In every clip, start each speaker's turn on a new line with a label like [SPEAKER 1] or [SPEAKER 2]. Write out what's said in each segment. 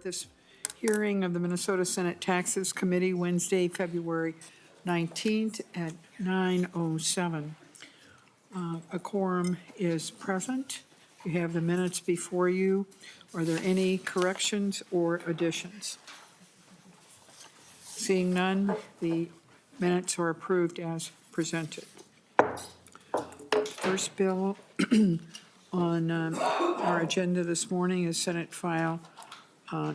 [SPEAKER 1] this hearing of the Minnesota Senate Taxes Committee, Wednesday, February 19th at 9:07. A quorum is present. You have the minutes before you. Are there any corrections or additions? Seeing none, the minutes are approved as presented. First bill on our agenda this morning is Senate File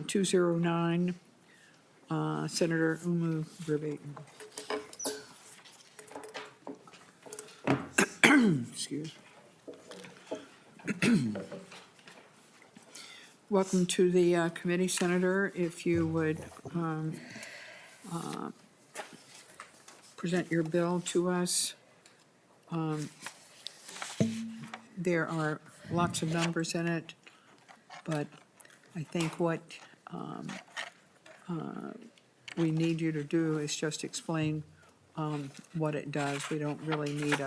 [SPEAKER 1] 209, Senator Oumou Verbeten. Excuse me. Welcome to the committee, Senator. If you would present your bill to us. There are lots of numbers in it, but I think what we need you to do is just explain what it does. We don't really need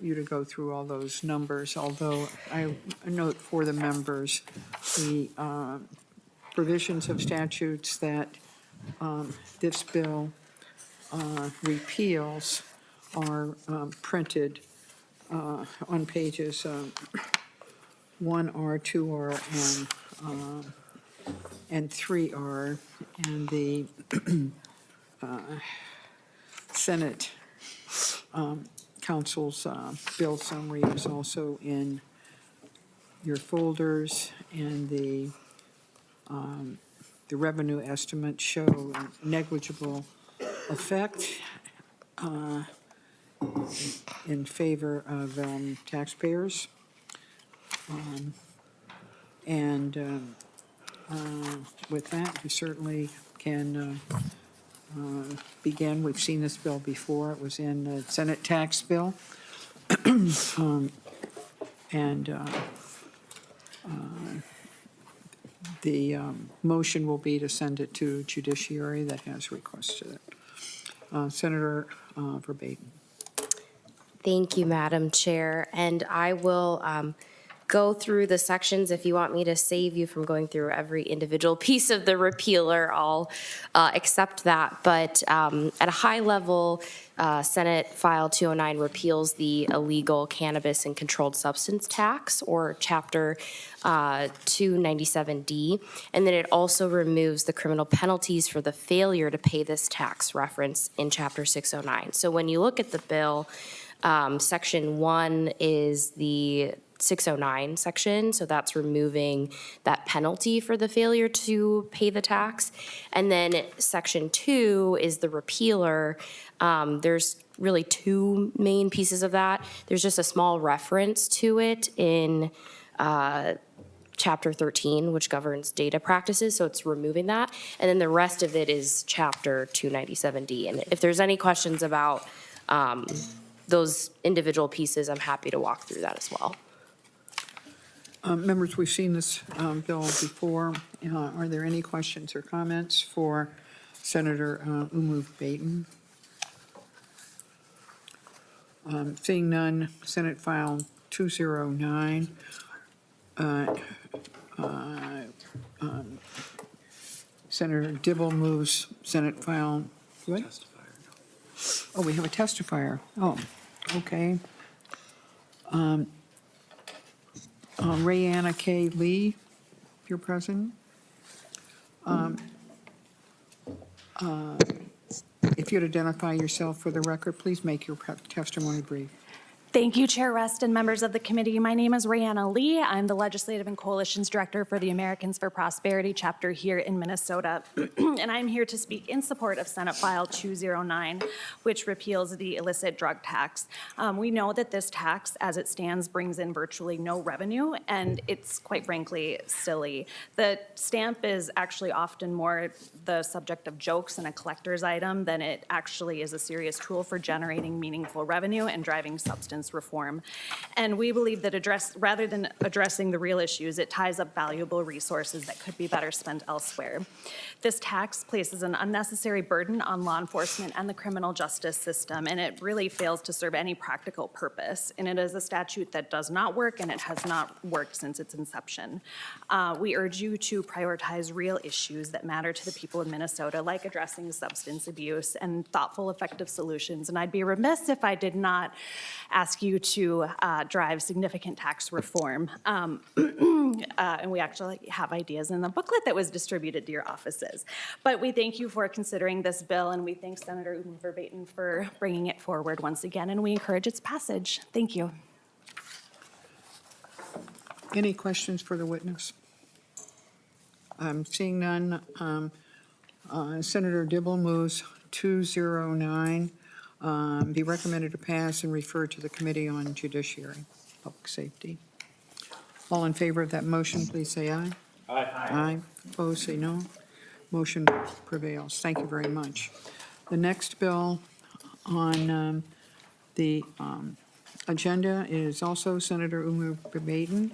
[SPEAKER 1] you to go through all those numbers, although I note for the members the provisions of statutes that this bill repeals are printed on pages 1R, 2R, and 3R, and the Senate Council's bill summary is also in your folders, and the revenue estimates show negligible effect in favor of taxpayers. With that, we certainly can begin. We've seen this bill before. It was in the Senate tax bill. The motion will be to send it to Judiciary that has requested it. Senator Verbeten.
[SPEAKER 2] Thank you, Madam Chair. And I will go through the sections. If you want me to save you from going through every individual piece of the repealer, I'll accept that. But at a high level, Senate File 209 repeals the illegal cannabis and controlled substance tax, or Chapter 297D. And then it also removes the criminal penalties for the failure to pay this tax referenced in Chapter 609. So when you look at the bill, Section 1 is the 609 section, so that's removing that penalty for the failure to pay the tax. And then Section 2 is the repealer. There's really two main pieces of that. There's just a small reference to it in Chapter 13, which governs data practices, so it's removing that. And then the rest of it is Chapter 297D. And if there's any questions about those individual pieces, I'm happy to walk through that as well.
[SPEAKER 1] Members, we've seen this bill before. Are there any questions or comments for Senator Oumou Verbeten? Seeing none, Senate File 209. Senator Dibble moves Senate File. What? Oh, we have a testifier. Oh, okay. Rayanna K. Lee, if you're present. If you'd identify yourself for the record, please make your testimony brief.
[SPEAKER 3] Thank you, Chair Rest and members of the committee. My name is Rayanna Lee. I'm the Legislative and Coalitions Director for the Americans for Prosperity chapter here in Minnesota. And I'm here to speak in support of Senate File 209, which repeals the illicit drug tax. We know that this tax, as it stands, brings in virtually no revenue, and it's quite frankly silly. The stamp is actually often more the subject of jokes and a collector's item than it actually is a serious tool for generating meaningful revenue and driving substance assistance reform. And we believe that rather than addressing the real issues, it ties up valuable resources that could be better spent elsewhere. This tax places an unnecessary burden on law enforcement and the criminal justice system, and it really fails to serve any practical purpose. And it is a statute that does not work, and it has not worked since its inception. We urge you to prioritize real issues that matter to the people of Minnesota, like addressing substance abuse and thoughtful, effective solutions. And I'd be remiss if I did not ask you to drive significant tax reform. And we actually have ideas in the booklet that was distributed to your offices. But we thank you for considering this bill, and we thank Senator Oumou Verbeten for bringing it forward once again, and we encourage its passage. Thank you.
[SPEAKER 1] Any questions for the witness? Seeing none, Senator Dibble moves 209, be recommended to pass and refer to the Committee on Judiciary, Public Safety. All in favor of that motion, please say aye. Aye. Aye. Opposed, say no. Motion prevails. Thank you very much. The next bill on the agenda is also Senator Oumou Verbeten.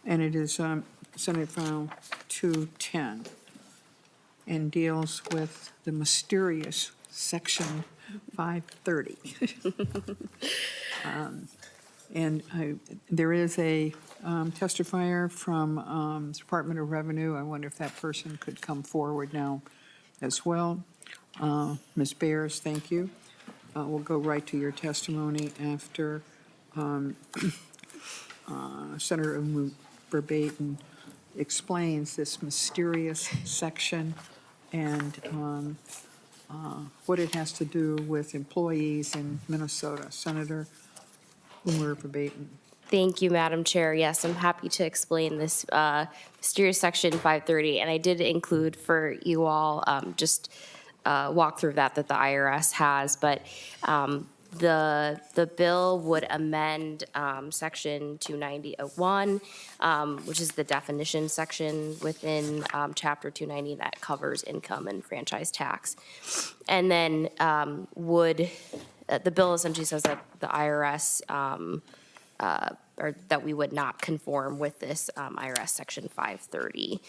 [SPEAKER 1] And it is Senate File 210 and deals with the mysterious Section 530. There is a testifier from the Department of Revenue. I wonder if that person could come forward now as well. Ms. Bears, thank you. We'll go right to your testimony after Senator Oumou Verbeten explains this mysterious section and what it has to do with employees in Minnesota. Senator Oumou Verbeten.
[SPEAKER 2] Thank you, Madam Chair. Yes, I'm happy to explain this mysterious Section 530, and I did include for you all just walk through that the IRS has, but the bill would amend Section 290.01, which is the definition section within Chapter 290 that covers income and franchise tax. And then the bill essentially says that the IRS, or that we would not conform with this IRS Section 530.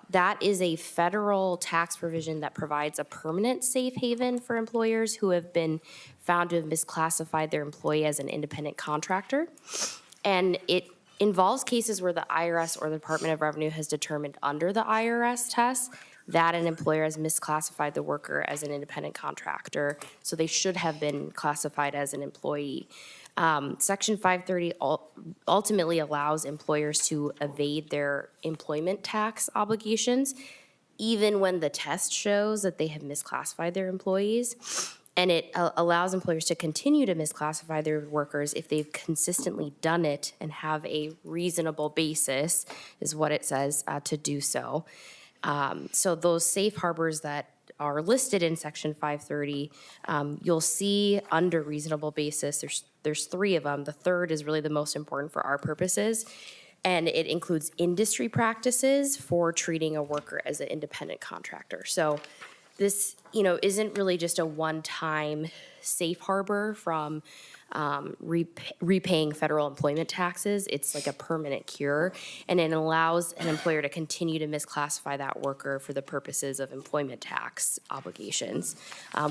[SPEAKER 2] That is a federal tax provision that provides a permanent safe haven for employers who have been found to have misclassified their employee as an independent contractor. And it involves cases where the IRS or the Department of Revenue has determined under the IRS test that an employer has misclassified the worker as an independent contractor, so they should have been classified as an employee. Section 530 ultimately allows employers to evade their employment tax obligations, even when the test shows that they have misclassified their employees. And it allows employers to continue to misclassify their workers if they've consistently done it and have a reasonable basis, is what it says, to do so. So those safe harbors that are listed in Section 530, you'll see under reasonable basis, there's three of them. The third is really the most important for our purposes, and it includes industry practices for treating a worker as an independent contractor. So this, isn't really just a one-time safe harbor from repaying federal employment taxes. It's like a permanent cure, and it allows an employer to continue to misclassify that worker for the purposes of employment tax obligations,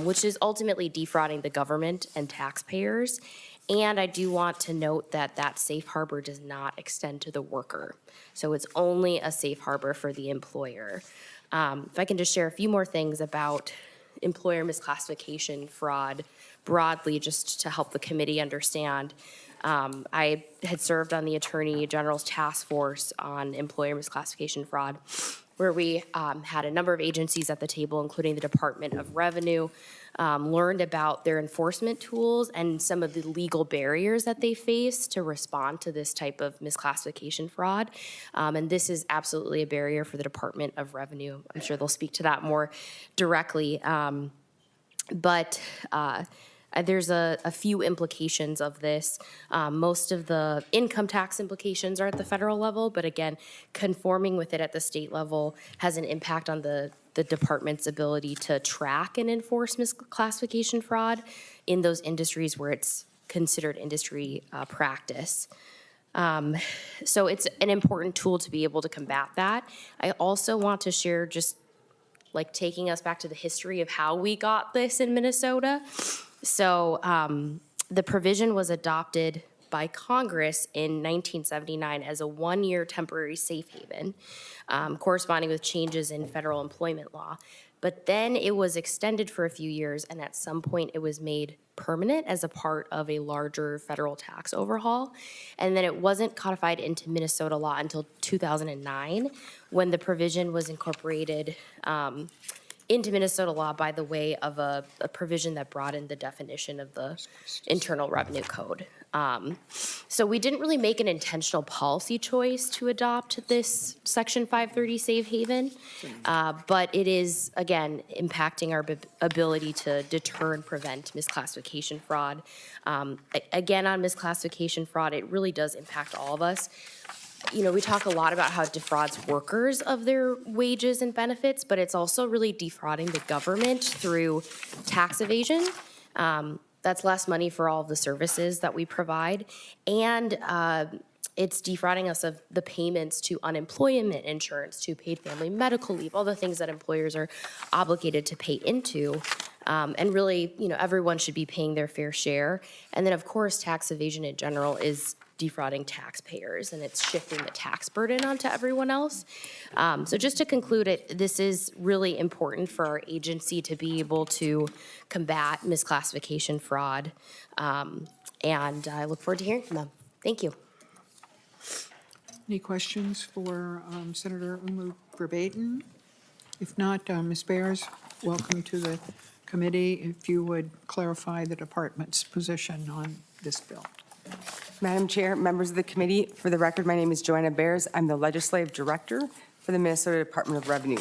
[SPEAKER 2] which is ultimately defrauding the government and taxpayers. And I do want to note that that safe harbor does not extend to the worker. So it's only a safe harbor for the employer. If I can just share a few more things about employer misclassification fraud broadly, just to help the committee understand. I had served on the Attorney General's task force on employer misclassification fraud, where we had a number of agencies at the table, including the Department of Revenue, learned about their enforcement tools and some of the legal barriers that they face to respond to this type of misclassification fraud. And this is absolutely a barrier for the Department of Revenue. I'm sure they'll speak to that more directly. But there's a few implications of this. Most of the income tax implications are at the federal level, but again, conforming with it at the state level has an impact on the the department's ability to track and enforce misclassification fraud in those industries where it's considered industry practice. So it's an important tool to be able to combat that. I also want to share, just like taking us back to the history of how we got this in Minnesota. So the provision was adopted by Congress in 1979 as a one-year temporary safe haven, corresponding with changes in federal employment law. But then it was extended for a few years, and at some point it was made permanent as a part of a larger federal tax overhaul. And then it wasn't codified into Minnesota law until 2009, when the provision was incorporated into Minnesota law by the way of a provision that broadened the definition of the Internal Revenue Code. So we didn't really make an intentional policy choice to adopt this Section 530 safe haven, but it is, again, impacting our ability to deter and prevent misclassification fraud. Again, on misclassification fraud, it really does impact all of us. You know, we talk a lot about how it defrauds workers of their wages and benefits, but it's also really defrauding the government through tax evasion. That's less money for all of the services that we provide. And it's defrauding us of the payments to unemployment insurance, to paid family medical leave, all the things that employers are obligated to pay into. And really, you know, everyone should be paying their fair share. And then, of course, tax evasion in general is defrauding taxpayers, and it's shifting the tax burden onto everyone else. So just to conclude it, this is really important for our agency to be able to combat misclassification fraud. And I look forward to hearing from them. Thank you.
[SPEAKER 1] Any questions for Senator Oumou Verbeten? If not, Ms. Bears, welcome to the committee. If you would clarify the department's position on this bill.
[SPEAKER 4] Madam Chair, members of the committee, for the record, my name is Joanna Bears. I'm the Legislative Director for the Minnesota Department of Revenue.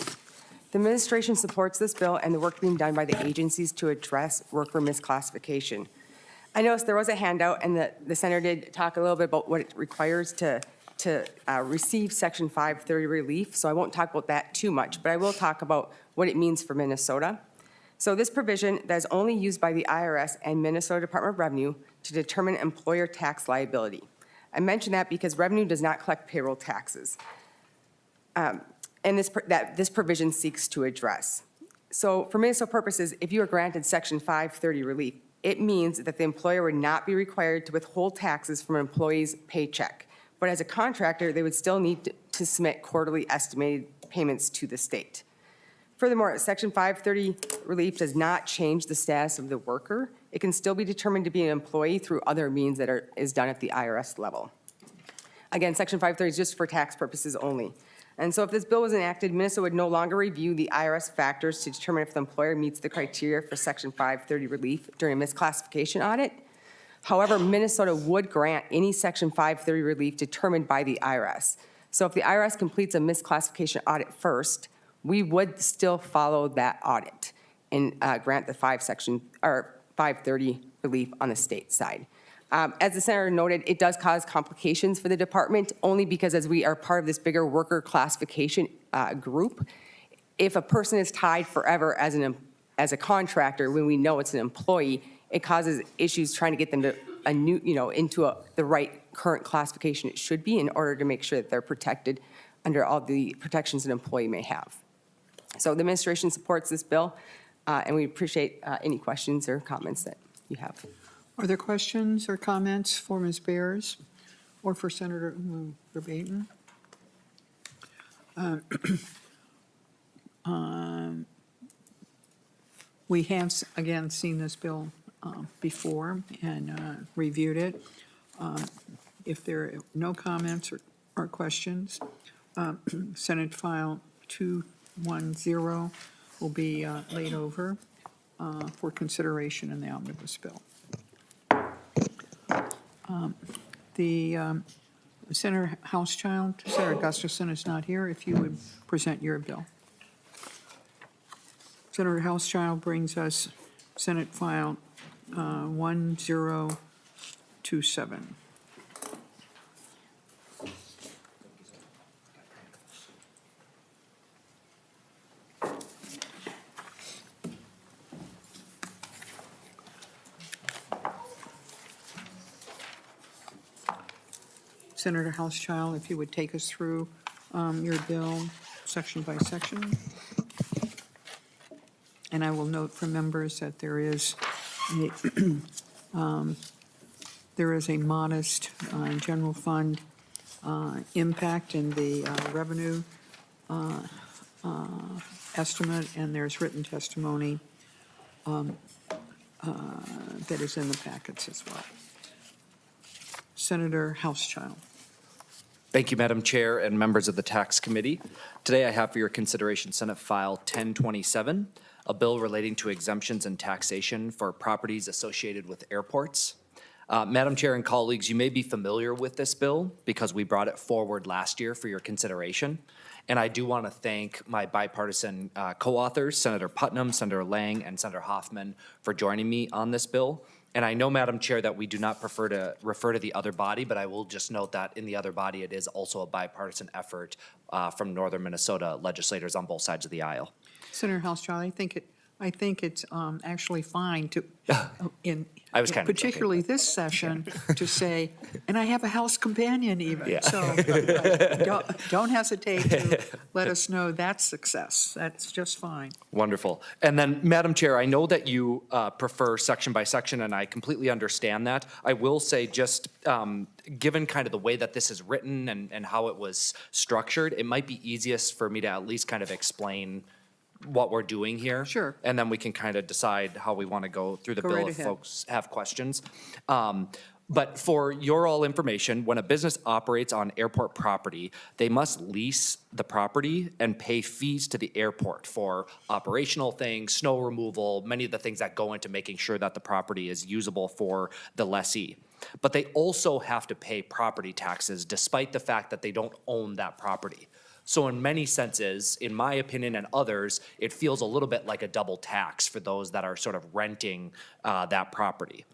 [SPEAKER 4] The administration supports this bill and the work being done by the agencies to address worker misclassification. I noticed there was a handout, and the senator did talk a little bit about what it requires to receive Section 530 relief, so I won't talk about that too much, but I will talk about what it means for Minnesota. So this provision that is only used by the IRS and Minnesota Department of Revenue to determine employer tax liability. I mention that because revenue does not collect payroll taxes, and this provision seeks to address. So for Minnesota purposes, if you are granted Section 530 relief, it means that the employer would not be required to withhold taxes from an employee's paycheck. But as a contractor, they would still need to submit quarterly estimated payments to the state. Furthermore, Section 530 relief does not change the status of the worker. It can still be determined to be an employee through other means that is done at the IRS level. Again, Section 530 is just for tax purposes only. And so if this bill was enacted, Minnesota would no longer review the IRS factors to determine if the employer meets the criteria for Section 530 relief during a misclassification audit. However, Minnesota would grant any Section 530 relief determined by the IRS. So if the IRS completes a misclassification audit first, we would still follow that audit and grant the 530 relief on the state side. As the senator noted, it does cause complications for the department, only because as we are part of this bigger worker classification group, if a person is tied forever as a contractor when we know it's an employee, it causes issues trying to get them to into the right current classification it should be in order to make sure that they're protected under all the protections an employee may have. So the administration supports this bill, and we appreciate any questions or comments that you have.
[SPEAKER 1] Are there questions or comments for Ms. Bears or for Senator Oumou Verbeten? We have, again, seen this bill before and reviewed it. If there are no comments or questions, Senate File 210 will be laid over for consideration in the omnibus bill. Senator Hauschild, Senator Gustafson is not here. If you would present your bill. Senator Hauschild brings us Senate File 1027. Senator Hauschild, if you would take us through your bill section by section. And I will note for members that there is a modest general fund impact in the revenue estimate, and there's written testimony that is in the packets as well. Senator Hauschild.
[SPEAKER 5] Thank you, Madam Chair and members of the Tax Committee. Today I have for your consideration Senate File 1027, a bill relating to exemptions and taxation for properties associated with airports. Madam Chair and colleagues, you may be familiar with this bill because we brought it forward last year for your consideration. And I do want to thank my bipartisan co-authors, Senator Putnam, Senator Lang, and Senator Hoffman, for joining me on this bill. And I know, Madam Chair, that we do not prefer to refer to the other body, but I will just note that in the other body, it is also a bipartisan effort from northern Minnesota legislators on both sides of the aisle.
[SPEAKER 1] Senator Hauschild, I think it's actually fine to,
[SPEAKER 5] I was kind of
[SPEAKER 1] particularly this session, to say, and I have a House companion even.
[SPEAKER 5] Yeah.
[SPEAKER 1] So don't hesitate to let us know that's success. That's just fine.
[SPEAKER 5] Wonderful. And then, Madam Chair, I know that you prefer section by section, and I completely understand that. I will say, just given kind of the way that this is written and how it was structured, it might be easiest for me to at least kind of explain what we're doing here.
[SPEAKER 1] Sure.
[SPEAKER 5] And then we can kind of decide how we want to go through the
[SPEAKER 1] Go
[SPEAKER 5] bill
[SPEAKER 1] right
[SPEAKER 5] if
[SPEAKER 1] ahead.
[SPEAKER 5] folks have questions. But for your all information, when a business operates on airport property, they must lease the property and pay fees to the airport for operational things, snow removal, many of the things that go into making sure that the property is usable for the lessee. But they also have to pay property taxes despite the fact that they don't own that property. So in many senses, in my opinion and others, it feels a little bit like a double tax for those that are sort of renting that property.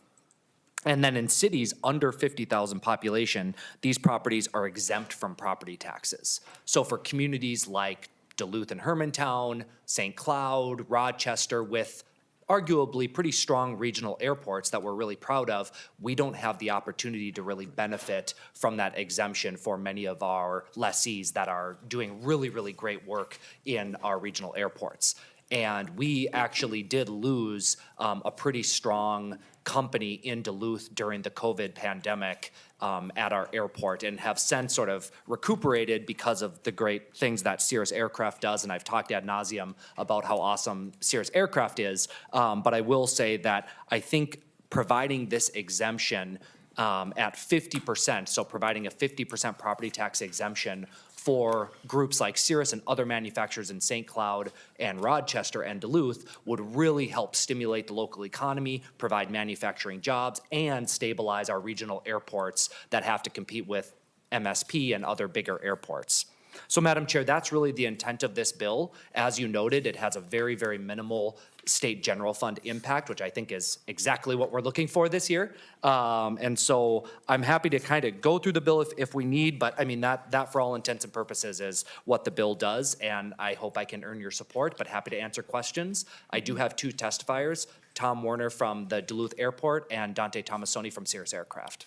[SPEAKER 5] And then in cities under 50,000 population, these properties are exempt from property taxes. So for communities like Duluth and Hermantown, St. Cloud, Rochester, with arguably pretty strong regional airports that we're really proud of, we don't have the opportunity to really benefit from that exemption for many of our lessees that are doing really, really great work in our regional airports. And we actually did lose a pretty strong company in Duluth during the COVID pandemic at our airport, and have since sort of recuperated because of the great things that Cirrus Aircraft does. And I've talked ad nauseum about how awesome Cirrus Aircraft is. But I will say that I think providing this exemption at 50%, so providing a 50% property tax exemption for groups like Cirrus and other manufacturers in St. Cloud and Rochester and Duluth would really help stimulate the local economy, provide manufacturing jobs, and stabilize our regional airports that have to compete with MSP and other bigger airports. So, Madam Chair, that's really the intent of this bill. As you noted, it has a very, very minimal state general fund impact, which I think is exactly what we're looking for this year. And so I'm happy to kind of go through the bill if we need, but I mean, that for all intents and purposes is what the bill does, and I hope I can earn your support, but happy to answer questions. I do have two testifiers, Tom Warner from the Duluth Airport and Dante Tomasoni from Cirrus Aircraft.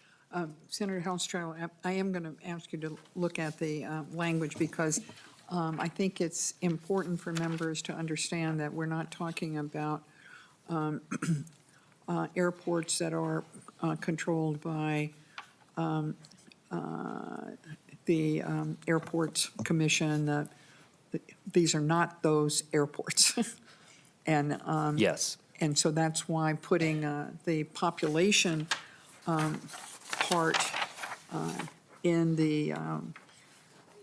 [SPEAKER 1] Senator Hauschild, I am going to ask you to look at the language, because I think it's important for members to understand that we're not talking about airports that are controlled by the Airports Commission. These are not those airports. And
[SPEAKER 5] Yes.
[SPEAKER 1] and so that's why putting the population part in the,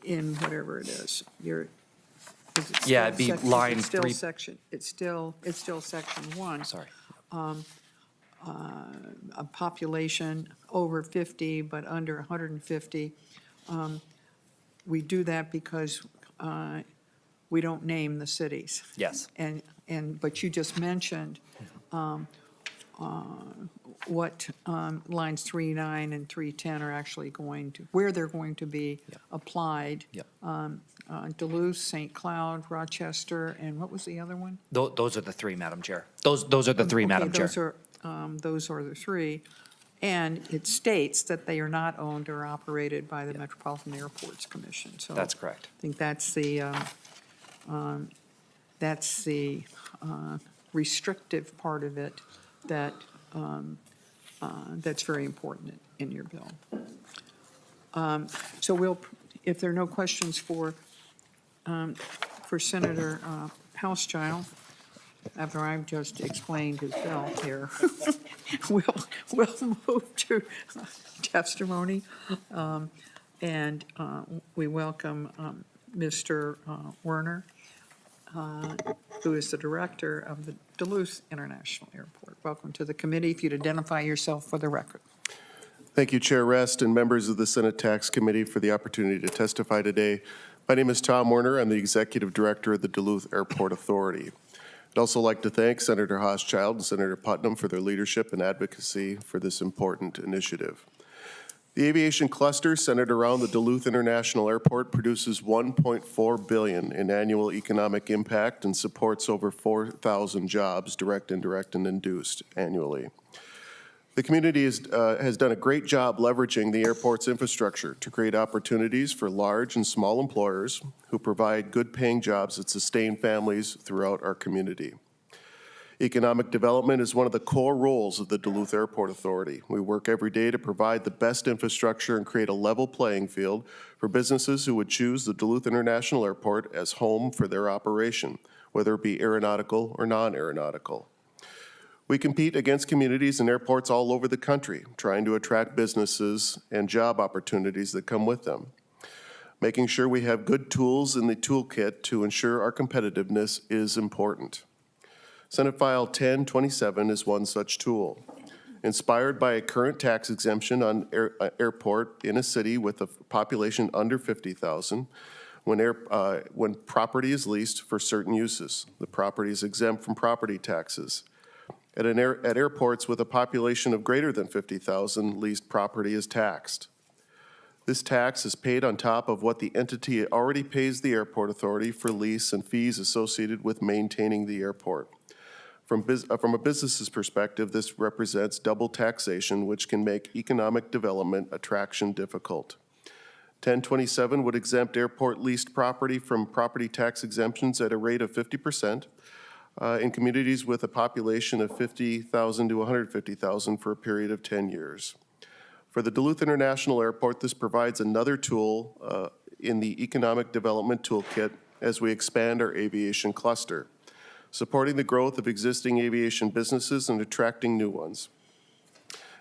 [SPEAKER 1] in whatever it is, is it
[SPEAKER 5] Yeah,
[SPEAKER 1] still
[SPEAKER 5] it'd be line
[SPEAKER 1] it's still
[SPEAKER 5] 3.
[SPEAKER 1] section, it's still section 1.
[SPEAKER 5] Sorry.
[SPEAKER 1] A population over 50 but under 150. We do that because we don't name the cities.
[SPEAKER 5] Yes.
[SPEAKER 1] But you just mentioned what lines 3.9 and 3.10 are actually going to, where they're going to be applied.
[SPEAKER 5] Yep.
[SPEAKER 1] Duluth, St. Cloud, Rochester, and what was the other one?
[SPEAKER 5] Those are the three, Madam Chair. Those are the three,
[SPEAKER 1] Okay,
[SPEAKER 5] Madam Chair.
[SPEAKER 1] Those are the three. And it states that they are not owned or operated by the Metropolitan Airports Commission. So
[SPEAKER 5] That's correct.
[SPEAKER 1] I think that's the restrictive part of it that, that's very important in your bill. So we'll, if there are no questions for Senator Hauschild, after I've just explained his bill here, we'll move to testimony. And we welcome Mr. Werner, who is the director of the Duluth International Airport. Welcome to the committee. If you'd identify yourself for the record.
[SPEAKER 6] Thank you, Chair Rest and members of the Senate Tax Committee for the opportunity to testify today. My name is Tom Werner. I'm the Executive Director of the Duluth Airport Authority. I'd also like to thank Senator Hauschild and Senator Putnam for their leadership and advocacy for this important initiative. The aviation cluster centered around the Duluth International Airport produces $1.4 billion in annual economic impact and supports over 4,000 jobs, direct, indirect, and induced annually. The community has done a great job leveraging the airport's infrastructure to create opportunities for large and small employers who provide good-paying jobs that sustain families throughout our community. Economic development is one of the core roles of the Duluth Airport Authority. We work every day to provide the best infrastructure and create a level playing field for businesses who would choose the Duluth International Airport as home for their operation, whether it be aeronautical or non-aeronautical. We compete against communities and airports all over the country, trying to attract businesses and job opportunities that come with them. Making sure we have good tools in the toolkit to ensure our competitiveness is important. Senate File 1027 is one such tool. Inspired by a current tax exemption on airport in a city with a population under 50,000, when property is leased for certain uses, the property is exempt from property taxes. At airports with a population of greater than 50,000, leased property is taxed. This tax is paid on top of what the entity already pays the airport authority for lease and fees associated with maintaining the airport. From a business's perspective, this represents double taxation, which can make economic development attraction difficult. 1027 would exempt airport leased property from property tax exemptions at a rate of 50%. In communities with a population of 50,000 to 150,000 for a period of 10 years. For the Duluth International Airport, this provides another tool in the economic development toolkit as we expand our aviation cluster, supporting the growth of existing aviation businesses and attracting new ones.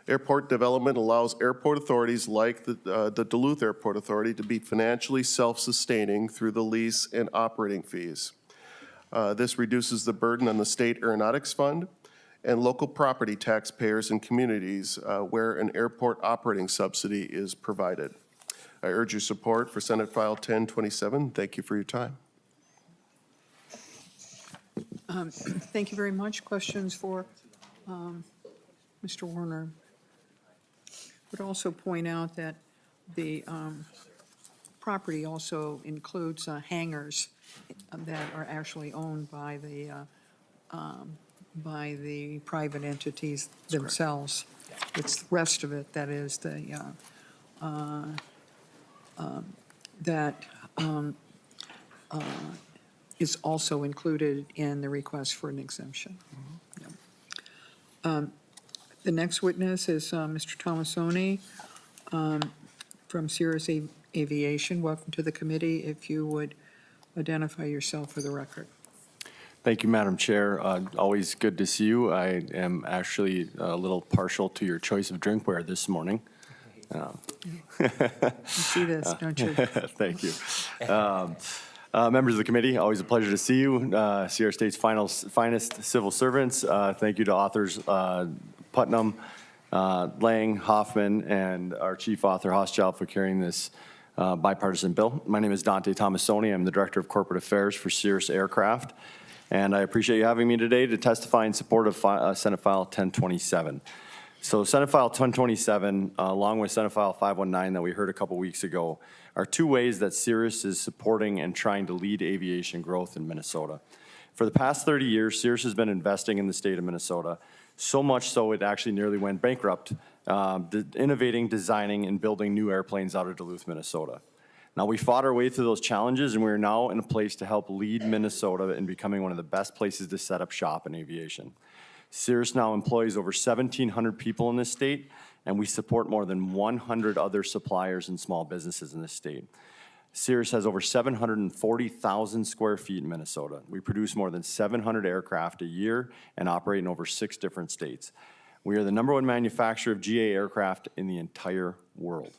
[SPEAKER 6] Airport development allows airport authorities like the Duluth Airport Authority to be financially self-sustaining through the lease and operating fees. This reduces the burden on the State Aeronautics Fund and local property taxpayers in communities where an airport operating subsidy is provided. I urge your support for Senate File 1027. Thank you for your time.
[SPEAKER 1] Thank you very much. Questions for Mr. Werner? Would also point out that the property also includes hangars that are actually owned by the private entities themselves. It's the rest of it that is the is also included in the request for an exemption. Yeah. The next witness is Mr. Tomasoni from Cirrus Aviation. Welcome to the committee. If you would identify yourself for the record.
[SPEAKER 7] Thank you, Madam Chair. Always good to see you. I am actually a little partial to your choice of drinkware this morning.
[SPEAKER 1] You see this, don't you?
[SPEAKER 7] Thank you. Members of the committee, always a pleasure to see you. See our state's finest civil servants. Thank you to authors Putnam, Lang, Hoffman, and our chief author, Hauschild, for carrying this bipartisan bill. My name is Dante Tomasoni. I'm the Director of Corporate Affairs for Cirrus Aircraft, and I appreciate you having me today to testify in support of Senate File 1027. So Senate File 1027, along with Senate File 519 that we heard a couple weeks ago, are two ways that Cirrus is supporting and trying to lead aviation growth in Minnesota. For the past 30 years, Cirrus has been investing in the state of Minnesota, so much so it actually nearly went bankrupt innovating, designing, and building new airplanes out of Duluth, Minnesota. Now, we fought our way through those challenges, and we are now in a place to help lead Minnesota in becoming one of the best places to set up shop in aviation. Cirrus now employs over 1,700 people in this state, and we support more than 100 other suppliers and small businesses in this state. Cirrus has over 740,000 square feet in Minnesota. We produce more than 700 aircraft a year and operate in over 6 different states. We are the #1 manufacturer of GA aircraft in the entire world.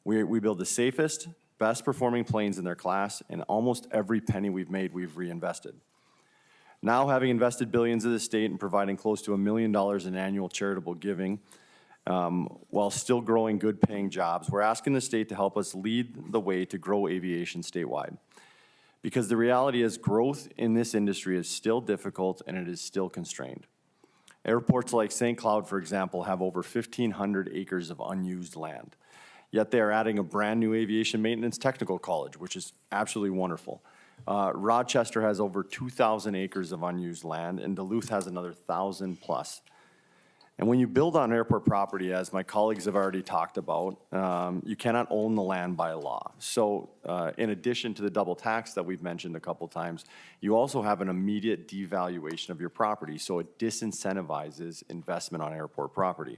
[SPEAKER 7] We build the safest, best performing planes in their class, and almost every penny we've made, we've reinvested. Now, having invested billions of the state and providing close to $1 million in annual charitable giving, while still growing good-paying jobs, we're asking the state to help us lead the way to grow aviation statewide. Because the reality is growth in this industry is still difficult and it is still constrained. Airports like St. Cloud, for example, have over 1,500 acres of unused land. Yet they are adding a brand-new aviation maintenance technical college, which is absolutely wonderful. Rochester has over 2,000 acres of unused land, and Duluth has another 1,000 plus. And when you build on airport property, as my colleagues have already talked about, you cannot own the land by law. So in addition to the double tax that we've mentioned a couple times, you also have an immediate devaluation of your property, so it disincentivizes investment on airport property.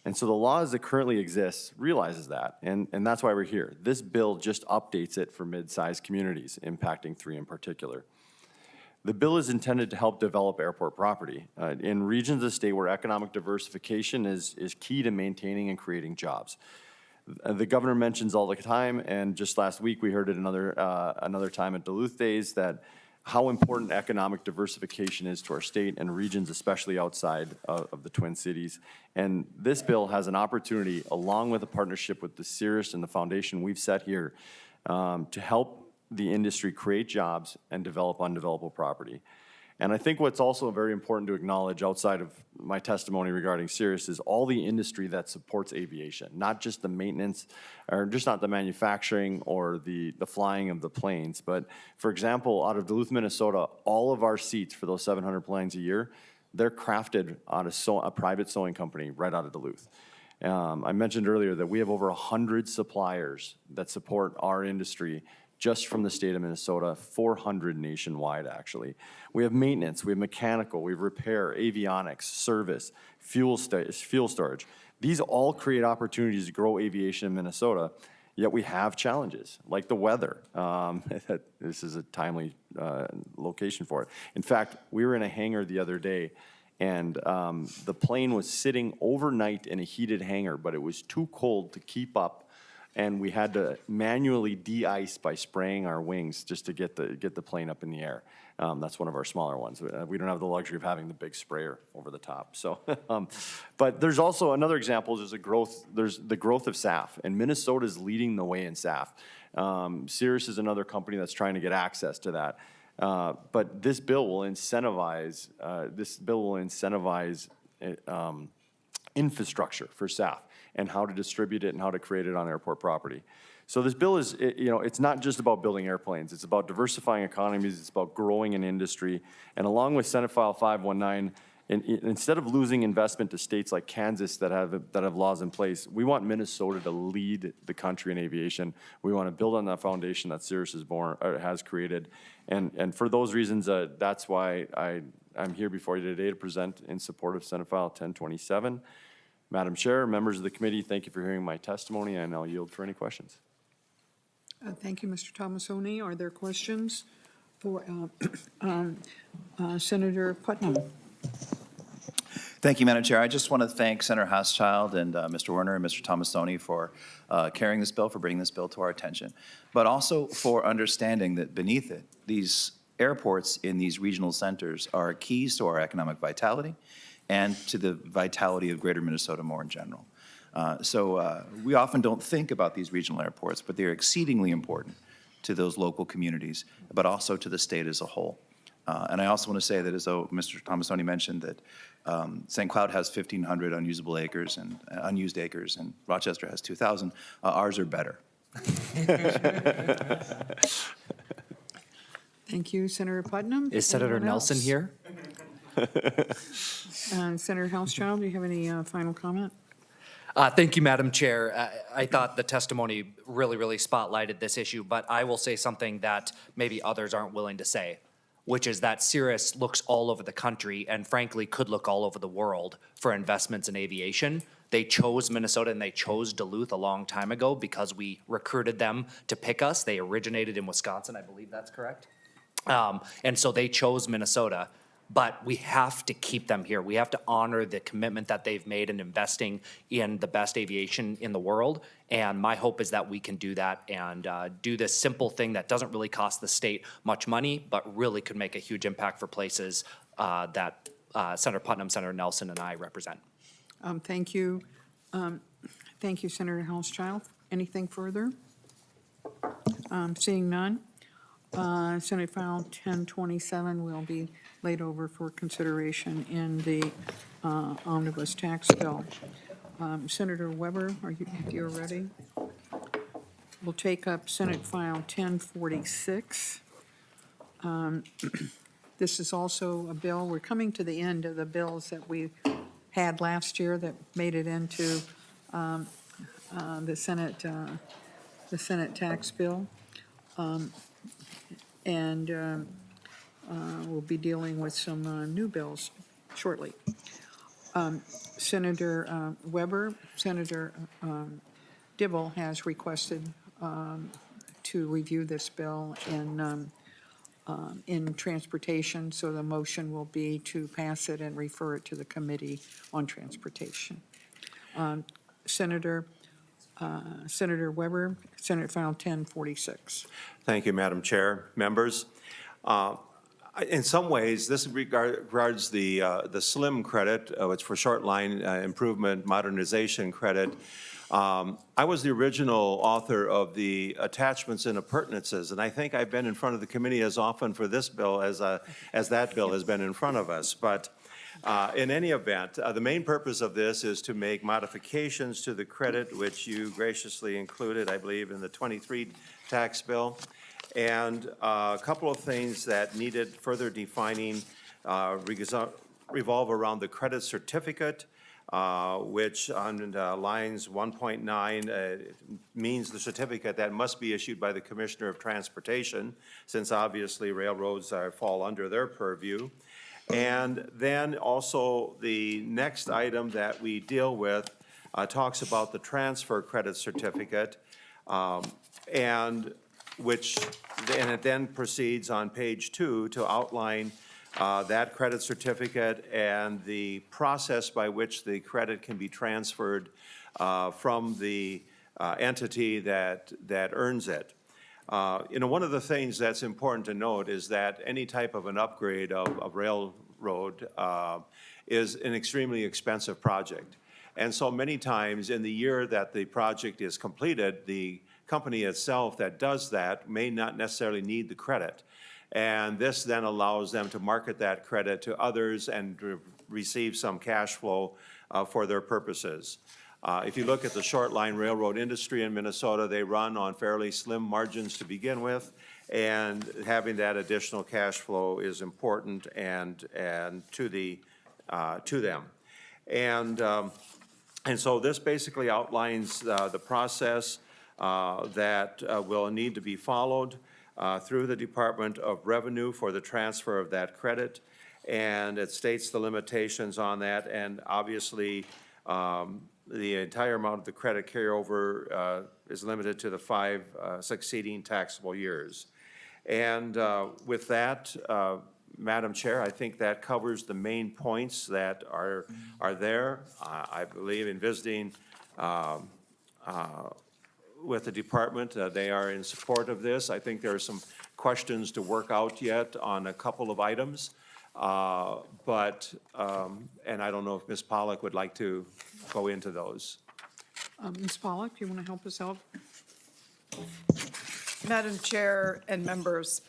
[SPEAKER 7] And so the law as it currently exists realizes that, and that's why we're here. This bill just updates it for mid-sized communities, impacting 3 in particular. The bill is intended to help develop airport property in regions of the state where economic diversification is key to maintaining and creating jobs. The governor mentions all the time, and just last week we heard it another time at Duluth Days, that how important economic diversification is to our state and regions, especially outside of the Twin Cities. And this bill has an opportunity, along with a partnership with the Cirrus and the foundation we've set here, to help the industry create jobs and develop undevelopable property. And I think what's also very important to acknowledge outside of my testimony regarding Cirrus is all the industry that supports aviation, not just the maintenance, or just not the manufacturing or the flying of the planes. But for example, out of Duluth, Minnesota, all of our seats for those 700 planes a year, they're crafted on a private sewing company right out of Duluth. I mentioned earlier that we have over 100 suppliers that support our industry just from the state of Minnesota, 400 nationwide, actually. We have maintenance, we have mechanical, we have repair, avionics, service, fuel storage. These all create opportunities to grow aviation in Minnesota, yet we have challenges, like the weather. This is a timely location for it. In fact, we were in a hangar the other day, and the plane was sitting overnight in a heated hangar, but it was too cold to keep up, and we had to manually de-ice by spraying our wings just to get the plane up in the air. That's one of our smaller ones. We don't have the luxury of having the big sprayer over the top. So, but there's also another example. There's the growth of SAF, and Minnesota is leading the way in SAF. Cirrus is another company that's trying to get access to that. But this bill will incentivize. Infrastructure for SAF and how to distribute it and how to create it on airport property. So this bill is, it's not just about building airplanes. It's about diversifying economies. It's about growing an industry. And along with Senate File 519, instead of losing investment to states like Kansas that have laws in place, we want Minnesota to lead the country in aviation. We want to build on that foundation that Cirrus has created. And for those reasons, that's why I'm here before you today to present in support of Senate File 1027. Madam Chair, members of the committee, thank you for hearing my testimony, and I'll yield for any questions.
[SPEAKER 1] Thank you, Mr. Tomasoni. Are there questions for Senator Putnam?
[SPEAKER 8] Thank you, Madam Chair. I just want to thank Senator Hauschild and Mr. Werner and Mr. Tomasoni for carrying this bill, for bringing this bill to our attention, but also for understanding that beneath it, these airports in these regional centers are keys to our economic vitality and to the vitality of greater Minnesota more in general. So we often don't think about these regional airports, but they're exceedingly important to those local communities, but also to the state as a whole. And I also want to say that, as though Mr. Tomasoni mentioned, that St. Cloud has 1,500 unusable acres and unused acres, and Rochester has 2,000. Ours are better.
[SPEAKER 1] Thank you, Senator Putnam.
[SPEAKER 5] Is Senator
[SPEAKER 1] Anyone
[SPEAKER 5] Nelson
[SPEAKER 1] else?
[SPEAKER 5] here?
[SPEAKER 1] Senator Hauschild, do you have any final comment?
[SPEAKER 5] Thank you, Madam Chair. I thought the testimony really spotlighted this issue, but I will say something that maybe others aren't willing to say, which is that Cirrus looks all over the country and frankly could look all over the world for investments in aviation. They chose Minnesota and they chose Duluth a long time ago because we recruited them to pick us. They originated in Wisconsin, I believe that's correct. And so they chose Minnesota. But we have to keep them here. We have to honor the commitment that they've made in investing in the best aviation in the world. And my hope is that we can do that and do this simple thing that doesn't really cost the state much money, but really could make a huge impact for places that Senator Putnam, Senator Nelson, and I represent.
[SPEAKER 1] Thank you. Thank you, Senator Hauschild. Anything further? Seeing none. Senate File 1027 will be laid over for consideration in the omnibus tax bill. Senator Weber, if you're ready? We'll take up Senate File 1046. This is also a bill, we're coming to the end of the bills that we had last year that made it into the Senate tax bill. And we'll be dealing with some new bills shortly. Senator Weber, Senator Dibble has requested to review this bill in transportation, so the motion will be to pass it and refer it to the Committee on Transportation. Senator Weber, Senate File 1046.
[SPEAKER 9] Thank you, Madam Chair, members. In some ways, this regards the SLIM credit, which for short line improvement modernization credit. I was the original author of the attachments and appurtenances, and I think I've been in front of the committee as often for this bill as that bill has been in front of us. But in any event, the main purpose of this is to make modifications to the credit, which you graciously included, I believe, in the 23 tax bill. And a couple of things that needed further defining revolve around the credit certificate, which on lines 1.9 means the certificate that must be issued by the Commissioner of Transportation, since obviously railroads fall under their purview. And then also the next item that we deal with talks about the transfer credit certificate, and it then proceeds on page 2 to outline that credit certificate and the process by which the credit can be transferred from the entity that earns it. One of the things that's important to note is that any type of an upgrade of railroad is an extremely expensive project. And so many times in the year that the project is completed, the company itself that does that may not necessarily need the credit. And this then allows them to market that credit to others and receive some cash flow for their purposes. If you look at the short line railroad industry in Minnesota, they run on fairly slim margins to begin with, and having that additional cash flow is important and to them. And so this basically outlines the process that will need to be followed through the Department of Revenue for the transfer of that credit. And it states the limitations on that, and obviously the entire amount of the credit carryover is limited to the 5 succeeding taxable years. And with that, Madam Chair, I think that covers the main points that are there. I believe in visiting with the department, they are in support of this. I think there are some questions to work out yet on a couple of items. And I don't know if Ms. Pollack would like to go into those.
[SPEAKER 1] Ms. Pollack, do you want to help us out?
[SPEAKER 10] Madam Chair and members,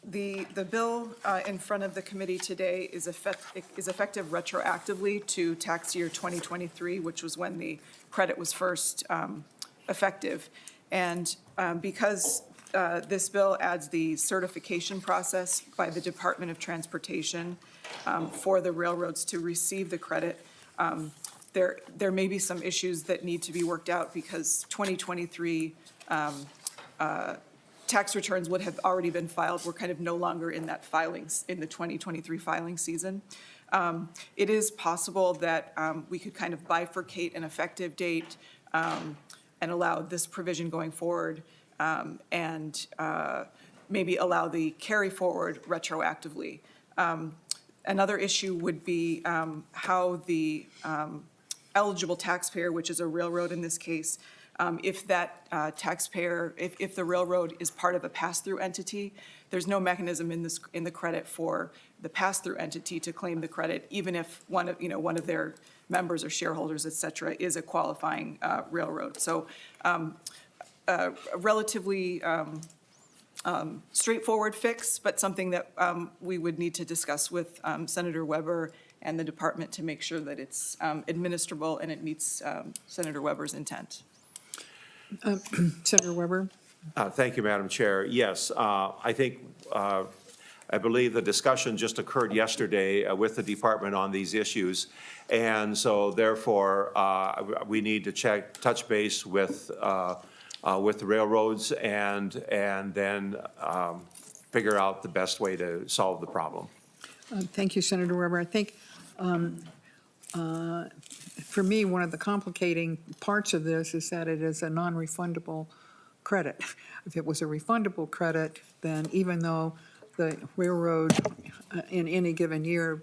[SPEAKER 10] the bill in front of the committee today is effective retroactively to tax year 2023, which was when the credit was first effective. And because this bill adds the certification process by the Department of Transportation for the railroads to receive the credit, there may be some issues that need to be worked out because 2023 tax returns would have already been filed. We're kind of no longer in that in the 2023 filing season. It is possible that we could kind of bifurcate an effective date and allow this provision going forward and maybe allow the carry forward retroactively. Another issue would be how the eligible taxpayer, which is a railroad in this case, if that taxpayer, if the railroad is part of a pass-through entity, there's no mechanism in the credit for the pass-through entity to claim the credit, even if one of their members or shareholders, et cetera, is a qualifying railroad. So a relatively straightforward fix, but something that we would need to discuss with Senator Weber and the department to make sure that it's administrable and it meets Senator Weber's intent.
[SPEAKER 1] Senator Weber?
[SPEAKER 9] Thank you, Madam Chair. Yes, I believe the discussion just occurred yesterday with the department on these issues. And so therefore, we need to touch base with the railroads and then figure out the best way to solve the problem.
[SPEAKER 1] Thank you, Senator Weber. I think for me, one of the complicating parts of this is that it is a non-refundable credit. If it was a refundable credit, then even though the railroad in any given year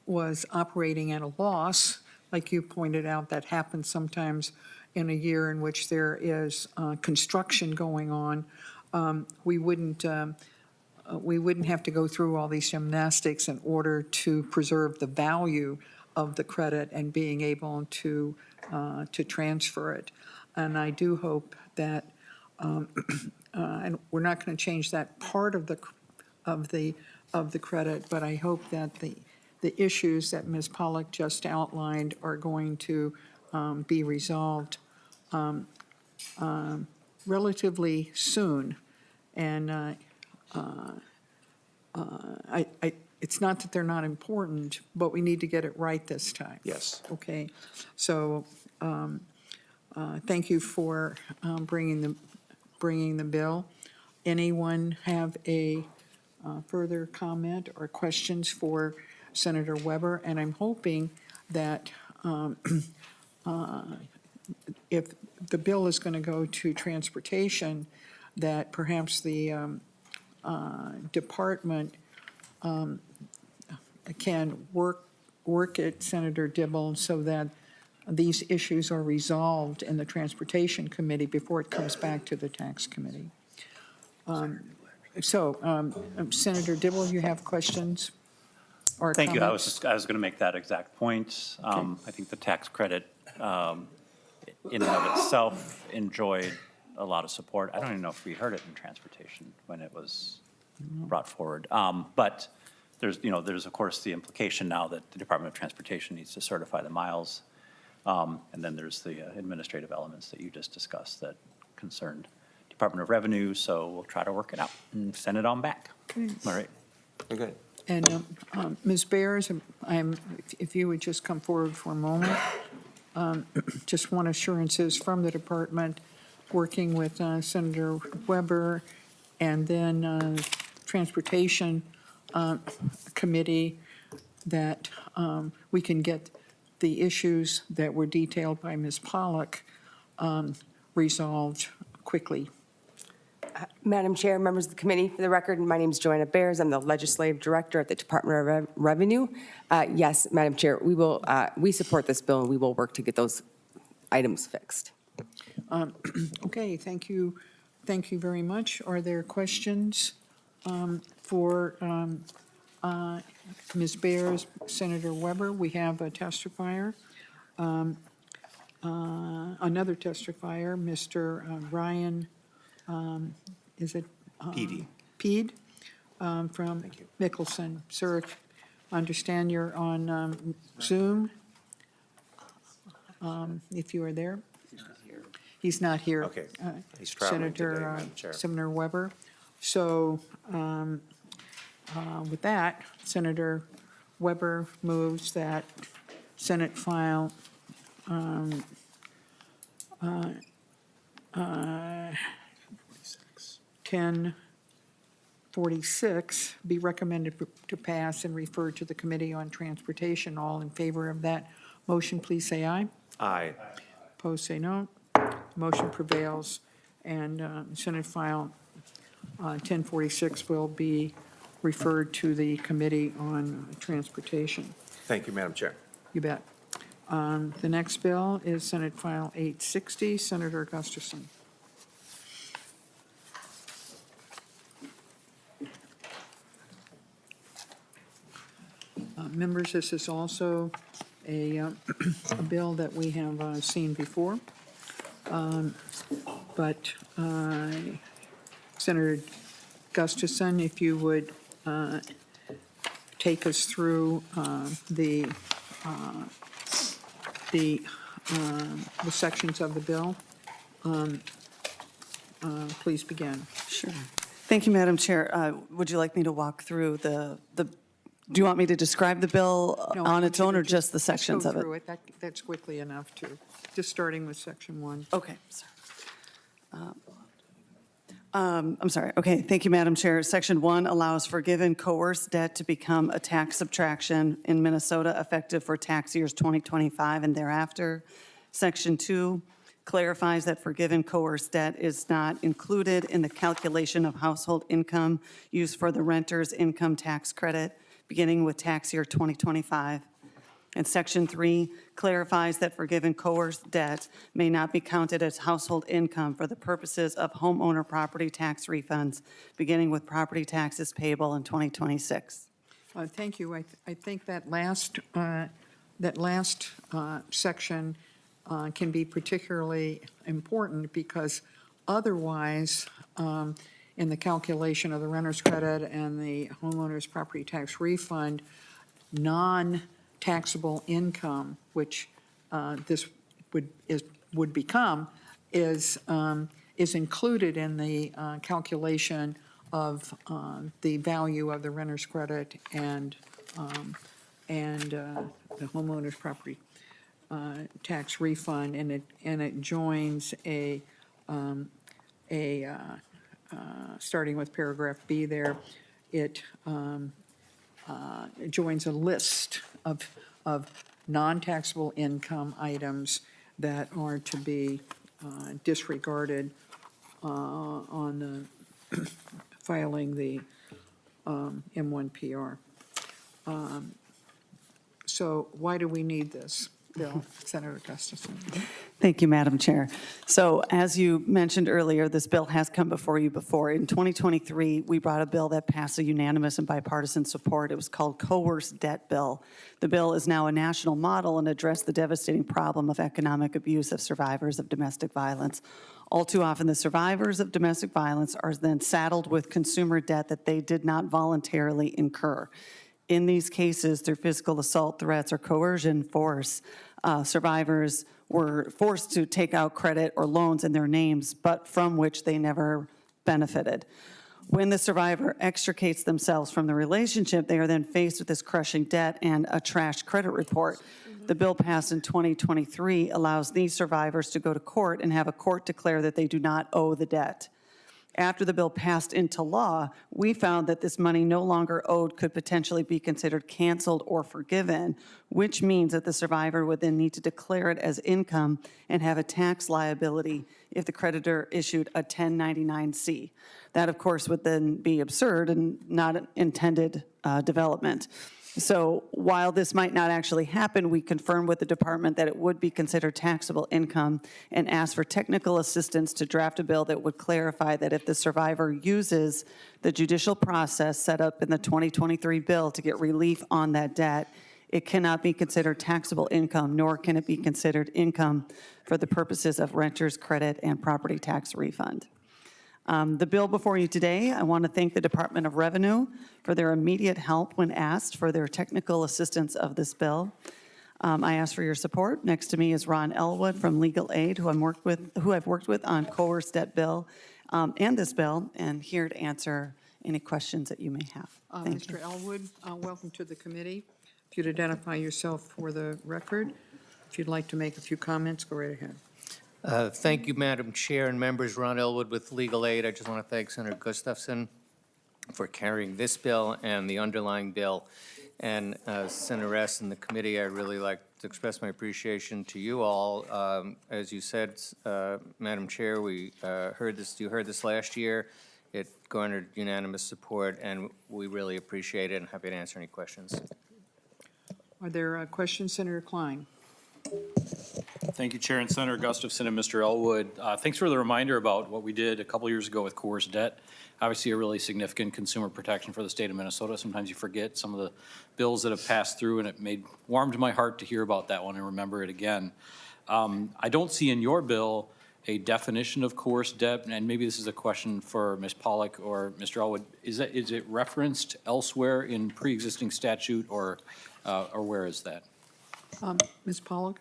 [SPEAKER 1] was operating at a loss, like you pointed out, that happens sometimes in a year in which there is construction going on, we wouldn't have to go through all these gymnastics in order to preserve the value of the credit and being able to transfer it. And I do hope that, and we're not going to change that part of the credit, but I hope that the issues that Ms. Pollack just outlined are going to be resolved relatively soon. And it's not that they're not important, but we need to get it right this time.
[SPEAKER 9] Yes.
[SPEAKER 1] Okay, so thank you for bringing the bill. Anyone have a further comment or questions for Senator Weber? And I'm hoping that if the bill is going to go to transportation, that perhaps the department can work at Senator Dibble so that these issues are resolved in the Transportation Committee before it comes back to the Tax Committee. Senator Dibble, you have questions or
[SPEAKER 11] Thank you. I
[SPEAKER 1] comments?
[SPEAKER 11] was going to make that exact point. I think the tax credit in and of itself enjoyed a lot of support. I don't even know if we heard it in transportation when it was brought forward. But there's of course the implication now that the Department of Transportation needs to certify the miles. And then there's the administrative elements that you just discussed that concerned Department of Revenue. So we'll try to work it out and send it on back. All right.
[SPEAKER 9] Okay.
[SPEAKER 1] And Ms. Bears, if you would just come forward for a moment. Just want assurances from the department, working with Senator Weber and then Transportation Committee, that we can get the issues that were detailed by Ms. Pollack resolved quickly.
[SPEAKER 4] Madam Chair, members of the committee, for the record, my name is Joanna Bears. I'm the Legislative Director at the Department of Revenue. Yes, Madam Chair, we support this bill and we will work to get those items fixed.
[SPEAKER 1] Okay, thank you. Thank you very much. Are there questions for Ms. Bears, Senator Weber? We have a testifier. Another testifier, Mr. Ryan, is it? Peed from Mickelson. Sir, I understand you're on Zoom. If you are there. He's not here.
[SPEAKER 9] Okay. He's traveling today, Madam Chair.
[SPEAKER 1] Senator Weber. So with that, Senator Weber moves that Senate File 1046 be recommended to pass and referred to the Committee on Transportation. All in favor of that motion, please say aye.
[SPEAKER 9] Aye.
[SPEAKER 1] Opposed, say no. Motion prevails, and Senate File 1046 will be referred to the Committee on Transportation.
[SPEAKER 9] Thank you, Madam Chair.
[SPEAKER 1] You bet. The next bill is Senate File 860, Senator Gustafson. Members, this is also a bill that we have seen before. But Senator Gustafson, if you would take us through the sections of the bill, please begin.
[SPEAKER 12] Sure. Thank you, Madam Chair. Would you like me to walk through do you want me to describe the bill
[SPEAKER 1] No,
[SPEAKER 12] on
[SPEAKER 1] I
[SPEAKER 12] its
[SPEAKER 1] want
[SPEAKER 12] own
[SPEAKER 1] you
[SPEAKER 12] or
[SPEAKER 1] to
[SPEAKER 12] just the sections
[SPEAKER 1] go
[SPEAKER 12] of it?
[SPEAKER 1] through That's quickly enough to, just starting with section 1.
[SPEAKER 12] Okay, sorry. I'm sorry. Okay, thank you, Madam Chair. Section 1 allows for given coerced debt to become a tax subtraction in Minnesota effective for tax years 2025 and thereafter. Section 2 clarifies that forgiven coerced debt is not included in the calculation of household income used for the renter's income tax credit beginning with tax year 2025. And Section 3 clarifies that forgiven coerced debt may not be counted as household income for the purposes of homeowner property tax refunds, beginning with property taxes payable in 2026.
[SPEAKER 1] Thank you. I think that last section can be particularly important because otherwise, in the calculation of the renter's credit and the homeowner's property tax refund, non-taxable income, which this would become, is included in the calculation of the value of the renter's credit and the homeowner's property tax refund, and it joins starting with paragraph B there, it joins a list of non-taxable income items that are to be disregarded on the filing the M1PR. So why do we need this bill, Senator Gustafson?
[SPEAKER 12] Thank you, Madam Chair. So as you mentioned earlier, this bill has come before you before. In 2023, we brought a bill that passed a unanimous and bipartisan support. It was called Coerced Debt Bill. The bill is now a national model and addressed the devastating problem of economic abuse of survivors of domestic violence. All too often, the survivors of domestic violence are then saddled with consumer debt that they did not voluntarily incur. In these cases, through physical assault, threats, or coercion, force, survivors were forced to take out credit or loans in their names, but from which they never benefited. When the survivor extricates themselves from the relationship, they are then faced with this crushing debt and a trash credit report. The bill passed in 2023 allows these survivors to go to court and have a court declare that they do not owe the debt. After the bill passed into law, we found that this money no longer owed could potentially be considered canceled or forgiven, which means that the survivor would then need to declare it as income and have a tax liability if the creditor issued a 1099-C. That, of course, would then be absurd and not an intended development. So while this might not actually happen, we confirmed with the department that it would be considered taxable income and asked for technical assistance to draft a bill that would clarify that if the survivor uses the judicial process set up in the 2023 bill to get relief on that debt, it cannot be considered taxable income, nor can it be considered income for the purposes of renter's credit and property tax refund. The bill before you today, I want to thank the Department of Revenue for their immediate help when asked for their technical assistance of this bill. I ask for your support. Next to me is Ron Elwood from Legal Aid, who I've worked with on coerced debt bill and this bill, and here to answer any questions that you may have. Thank you.
[SPEAKER 1] Mr. Elwood, welcome to the committee. If you'd identify yourself for the record. If you'd like to make a few comments, go right ahead.
[SPEAKER 13] Thank you, Madam Chair and members. Ron Elwood with Legal Aid. I just want to thank Senator Gustafson for carrying this bill and the underlying bill. And Senator Rest and the committee, I really like to express my appreciation to you all. As you said, Madam Chair, we heard this. You heard this last year. It garnered unanimous support, and we really appreciate it. And happy to answer any questions.
[SPEAKER 1] Are there questions, Senator Klein?
[SPEAKER 14] Thank you, Chair and Senator Gustafson and Mr. Elwood. Thanks for the reminder about what we did a couple years ago with coerced debt. Obviously, a really significant consumer protection for the state of Minnesota. Sometimes you forget some of the bills that have passed through, and it warmed my heart to hear about that one and remember it again. I don't see in your bill a definition of coerced debt, and maybe this is a question for Ms. Pollack or Mr. Elwood. Is it referenced elsewhere in pre-existing statute, or where is that?
[SPEAKER 1] Ms. Pollack?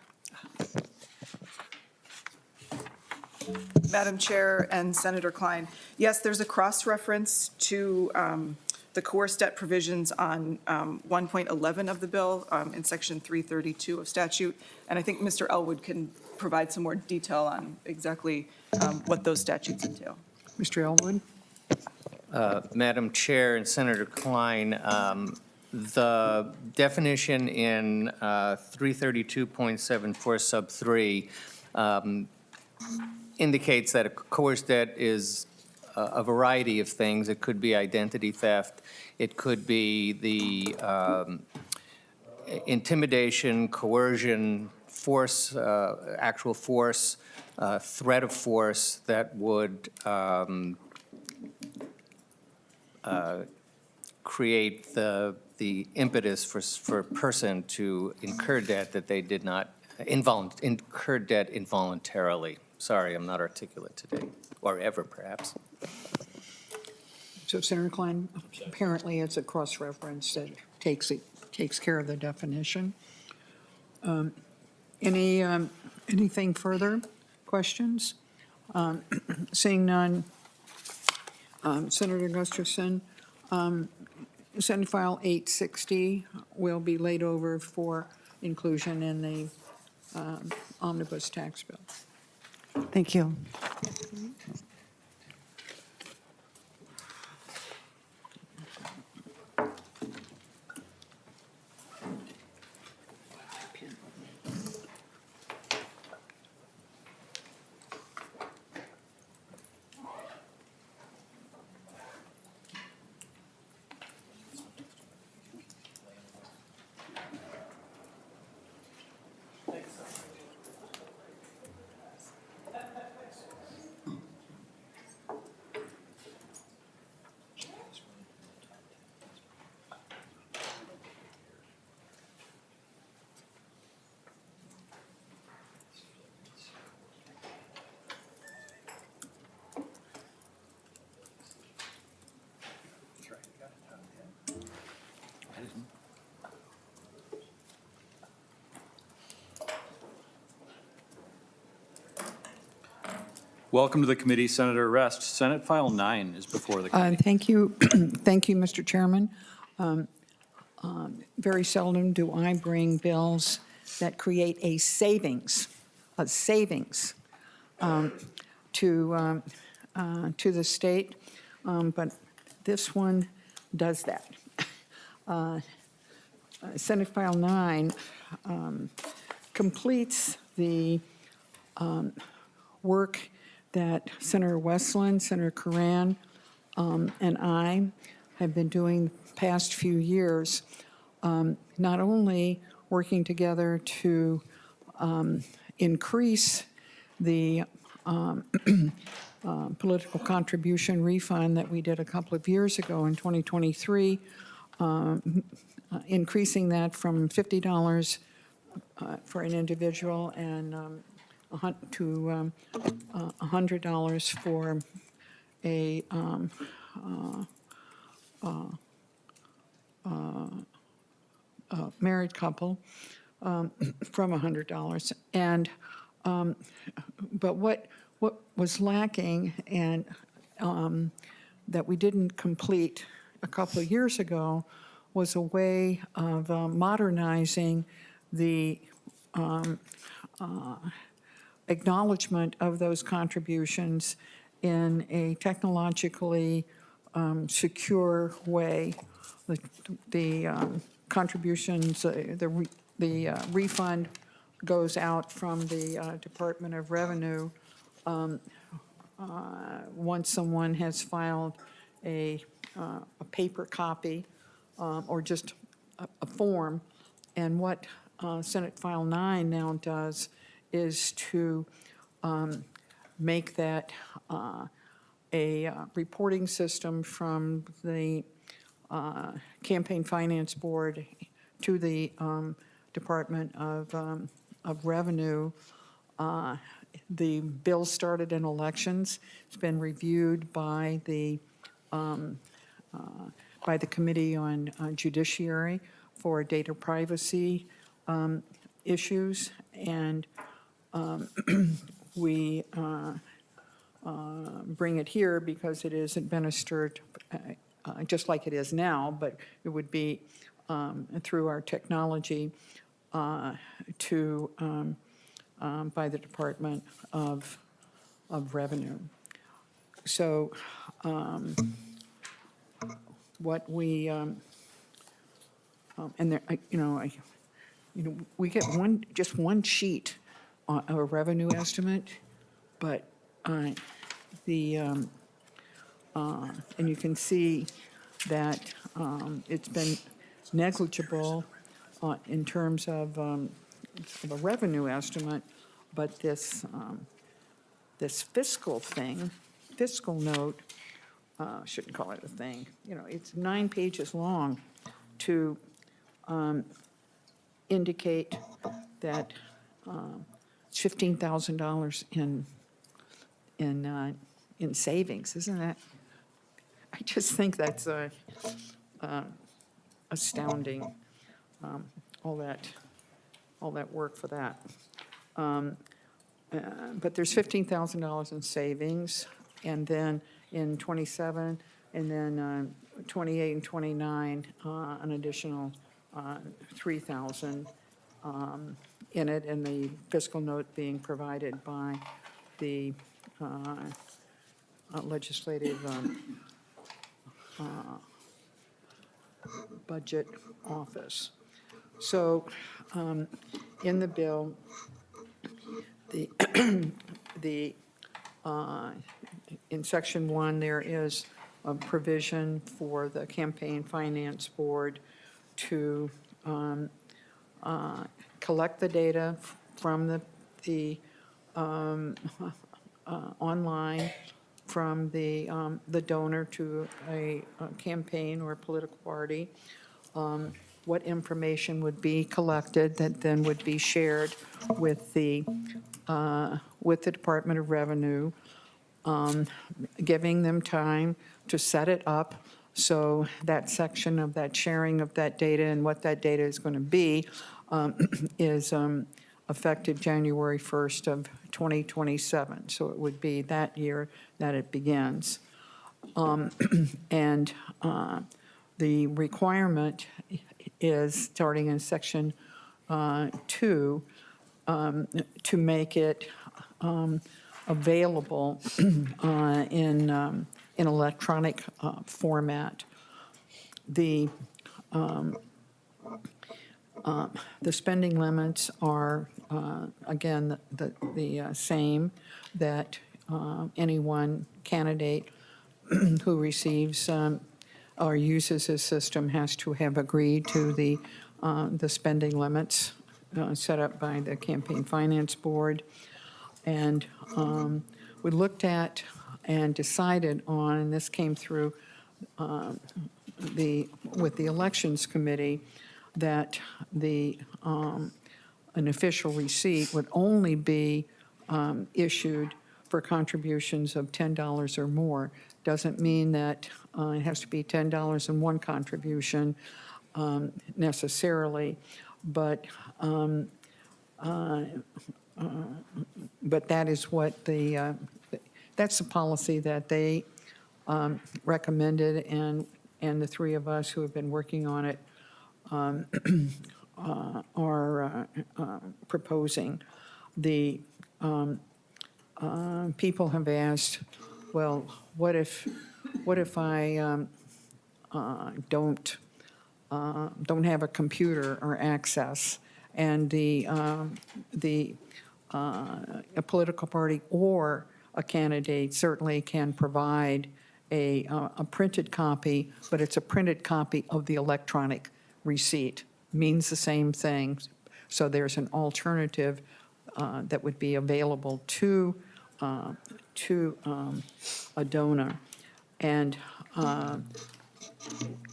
[SPEAKER 10] Madam Chair and Senator Klein, yes, there's a cross-reference to the coerced debt provisions on 1.11 of the bill in Section 332 of statute, and I think Mr. Elwood can provide some more detail on exactly what those statutes entail.
[SPEAKER 1] Mr. Elwood?
[SPEAKER 13] Madam Chair and Senator Klein, the definition in 332.74 sub 3 indicates that a coerced debt is a variety of things. It could be identity theft. It could be the intimidation, coercion, force, actual force, threat of force that would create the impetus for a person to incur debt that they did not incur debt involuntarily. Sorry, I'm not articulate today, or ever, perhaps.
[SPEAKER 1] So Senator Klein, apparently it's a cross-reference that takes care of the definition. Anything further? Questions? Seeing none, Senator Gustafson, Senate File 860 will be laid over for inclusion in the omnibus tax bill.
[SPEAKER 12] Thank you.
[SPEAKER 14] Welcome to the committee, Senator Rest. Senate File 9 is before the committee.
[SPEAKER 1] Thank you. Thank you, Mr. Chairman. Very seldom do I bring bills that create a savings to the state, but this one does that. Senate File 9 completes the work that Senator Westland, Senator Curran, and I have been doing the past few years, not only working together to increase the political contribution refund that we did a couple of years ago in 2023, increasing that from $50 for an individual and to $100 for a married couple, from $100. And but what was lacking and that we didn't complete a couple of years ago was a way of modernizing the acknowledgement of those contributions in a technologically secure way. The contributions, the refund goes out from the Department of Revenue once someone has filed a paper copy or just a form. And what Senate File 9 now does is to make that a reporting system from the Campaign Finance Board to the Department of Revenue. The bill started in elections. It's been reviewed by the Committee on Judiciary for data privacy issues, and we bring it here because it is administered just like it is now, but it would be through our technology to by the Department of Revenue. So what we and there, we get just one sheet of a revenue estimate, but and you can see that it's been negligible in terms of a revenue estimate, but this fiscal note, shouldn't call it a thing, it's 9 pages long to indicate that it's $15,000 in savings. Isn't that? I just think that's astounding. All that work for that. But there's $15,000 in savings, and then in 27, and then 28 and 29, an additional 3,000 in it, and the fiscal note being provided by the legislative budget office. So in the bill, in section 1, there is a provision for the Campaign Finance Board to collect the data from the online from the donor to a campaign or a political party. What information would be collected that then would be shared with the Department of Revenue, giving them time to set it up so that section of that sharing of that data and what that data is going to be is effective January 1st of 2027. So it would be that year that it begins. And the requirement is, starting in section 2, to make it available in electronic format. The spending limits are, again, the same, that any one candidate who receives or uses this system has to have agreed to the spending limits set up by the Campaign Finance Board. And we looked at and decided on, and this came through with the Elections Committee, that an official receipt would only be issued for contributions of $10 or more. Doesn't mean that it has to be $10 in one contribution necessarily, but that is what that's the policy that they recommended, and and the three of us who have been working on it are proposing. The people have asked, well, what if I don't have a computer or access, and a political party or a candidate certainly can provide a printed copy, but it's a printed copy of the electronic receipt. Means the same thing. So there's an alternative that would be available to a donor. And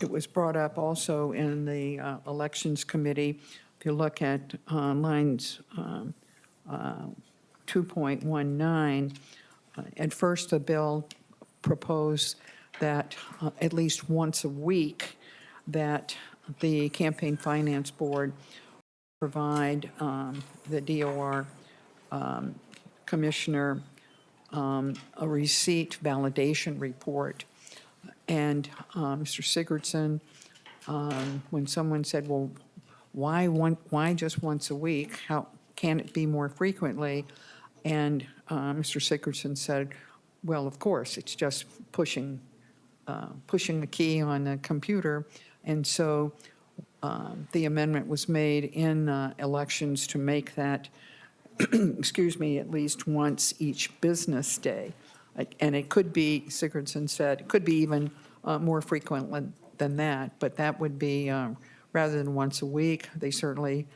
[SPEAKER 1] it was brought up also in the Elections Committee. If you look at lines 2.19, at first the bill proposed that at least once a week that the Campaign Finance Board provide the DOR commissioner a receipt validation report. And Mr. Sigurdson, when someone said, well, why just once a week? How can it be more frequently? And Mr. Sigurdson said, well, of course, it's just pushing the key on the computer. And so the amendment was made in elections to make that, excuse me, at least once each business day. And it could be, Sigurdson said, it could be even more frequent than that, but that would be, rather than once a week, they certainly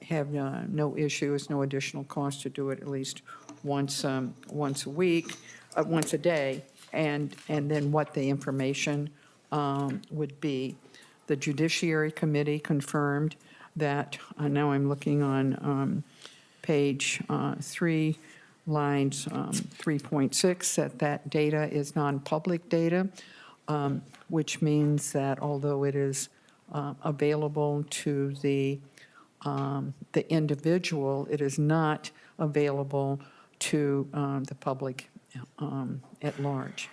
[SPEAKER 1] have no issues, no additional cost to do it at least once a week, once a day, and then what the information would be. The Judiciary Committee confirmed that, now I'm looking on page 3, lines 3.6, that data is non-public data, which means that although it is available to the individual, it is not available to the public at large,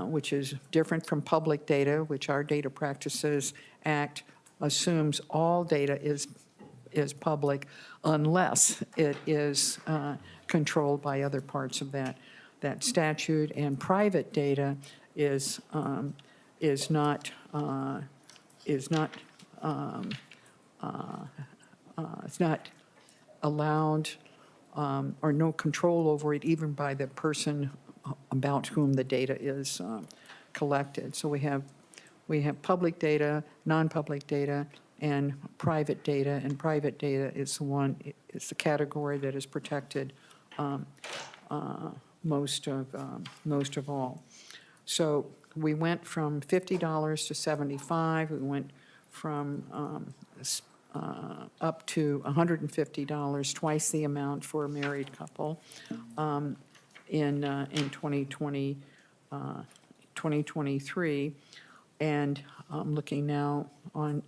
[SPEAKER 1] which is different from public data, which our Data Practices Act assumes all data is public unless it is controlled by other parts of that statute, and private data is not allowed or no control over it even by the person about whom the data is collected. So we have public data, non-public data, and private data is the category that is protected most of all. So we went from $50 to $75. We went from up to $150, twice the amount for a married couple in 2023. And I'm looking now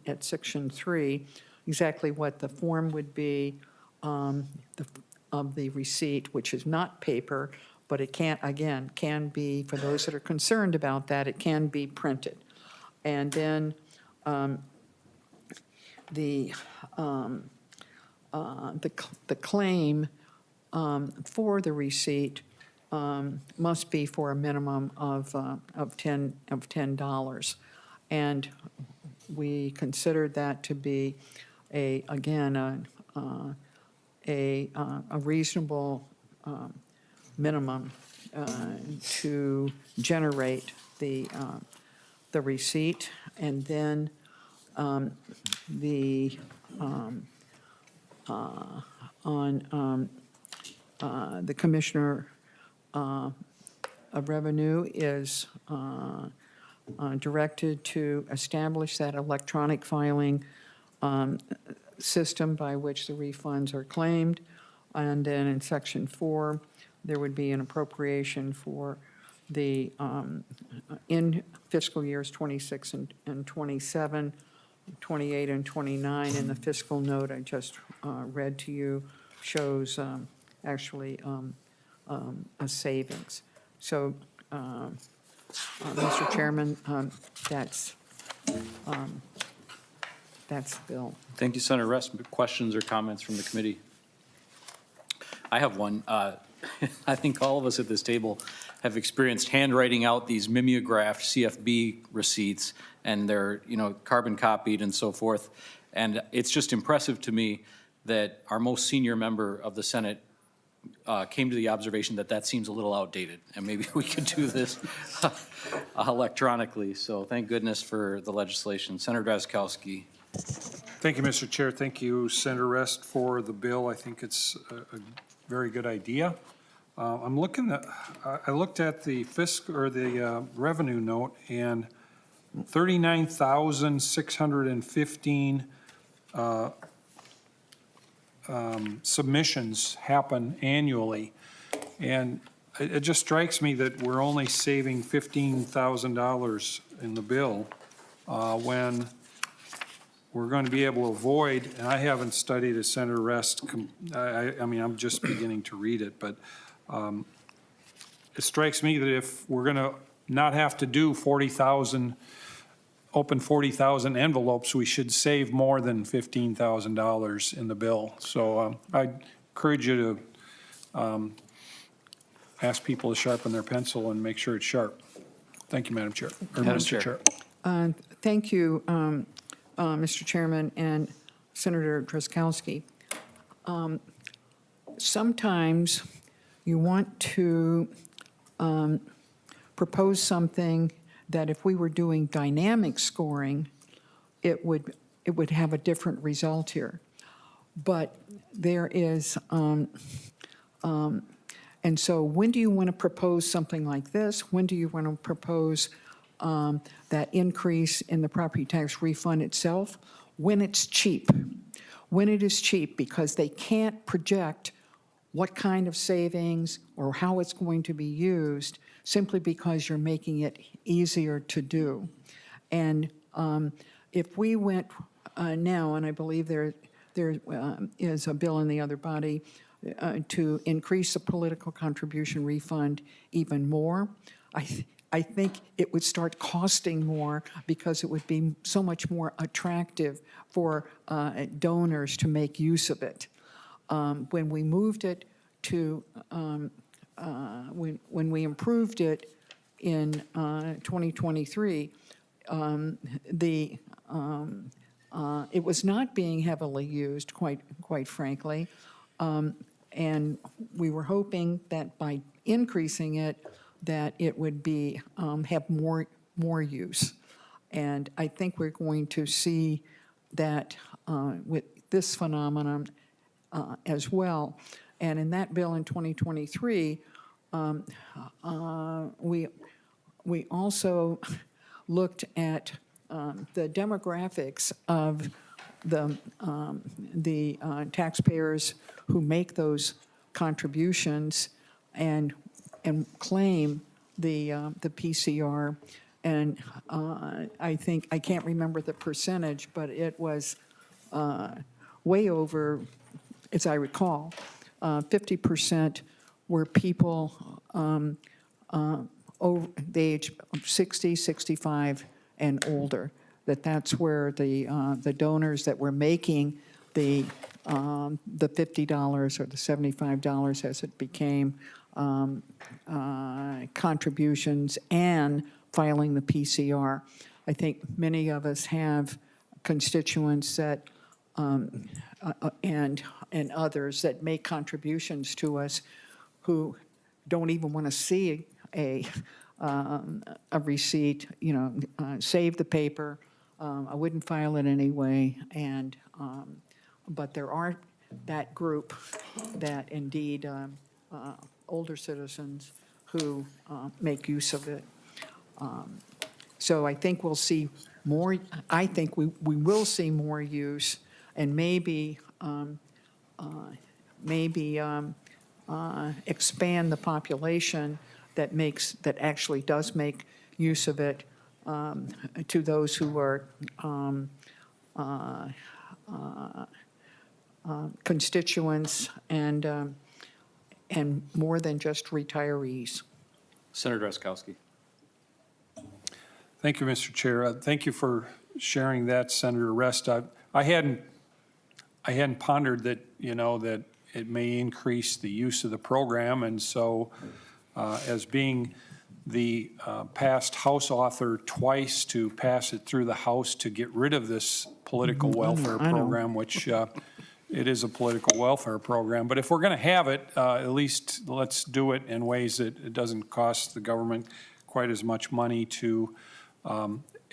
[SPEAKER 1] at section 3, exactly what the form would be of the receipt, which is not paper, but it can be, for those that are concerned about that, it can be printed. And then the claim for the receipt must be for a minimum of $10. And we considered that to be a reasonable minimum to generate the receipt. And then the Commissioner of Revenue is directed to establish that electronic filing system by which the refunds are claimed. And then in section 4, there would be an appropriation for the, in fiscal years 26 and 27, 28 and 29, and the fiscal note I just read to you shows actually a savings. So Mr. Chairman, that's the bill.
[SPEAKER 14] Thank you, Senator Rest. Questions or comments from the committee? I have one. I think all of us at this table have experienced handwriting out these mimeographed CFB receipts, and they're, carbon copied and so forth. And it's just impressive to me that our most senior member of the Senate came to the observation that that seems a little outdated, and maybe we could do this electronically. So thank goodness for the legislation. Senator Drazkowski.
[SPEAKER 15] Thank you, Mr. Chair. Thank you, Senator Rest, for the bill. I think it's a very good idea. I looked at the the revenue note, and 39,615 submissions happen annually. And it just strikes me that we're only saving $15,000 in the bill when we're going to be able to avoid, and I haven't studied a Senator Rest, I mean, I'm just beginning to read it, but it strikes me that if we're going to not have to do 40,000, open 40,000 envelopes, we should save more than $15,000 in the bill. So I encourage you to ask people to sharpen their pencil and make sure it's sharp. Thank you, Madam Chair. Or
[SPEAKER 14] Madam
[SPEAKER 15] Mr.
[SPEAKER 14] Chair.
[SPEAKER 1] Thank you, Mr. Chairman and Senator Drazkowski. Sometimes you want to propose something that if we were doing dynamic scoring, it would have a different result here. But there is, and so when do you want to propose something like this? When do you want to propose that increase in the property tax refund itself? When it's cheap. When it is cheap, because they can't project what kind of savings or how it's going to be used simply because you're making it easier to do. And if we went now, and I believe there is a bill in the other body to increase the political contribution refund even more, I think it would start costing more because it would be so much more attractive for donors to make use of it. When we moved it to, when we improved it in 2023, it was not being heavily used, quite frankly, and we were hoping that by increasing it, that it would be have more use, and I think we're going to see that with this phenomenon as well. And in that bill in 2023, we also looked at the demographics of the taxpayers who make those contributions and claim the PCR. And I think, I can't remember the percentage, but it was way over, as I recall, 50% were people over the age of 60, 65, and older. That's where the donors that were making the $50 or the $75 as it became contributions and filing the PCR. I think many of us have constituents that and others that make contributions to us who don't even want to see a receipt, save the paper. I wouldn't file it anyway, and but there are that group that indeed older citizens who make use of it. So I think we'll see more. I think we will see more use, and maybe expand the population that actually does make use of it to those who are constituents and more than just retirees.
[SPEAKER 14] Senator Drazkowski.
[SPEAKER 15] Thank you, Mr. Chair. Thank you for sharing that, Senator Rest. I hadn't pondered that, that it may increase the use of the program, and so as being the past House author twice to pass it through the House to get rid of this political welfare
[SPEAKER 1] I know.
[SPEAKER 15] program, which it is a political welfare program. But if we're going to have it, at least let's do it in ways that it doesn't cost the government quite as much money to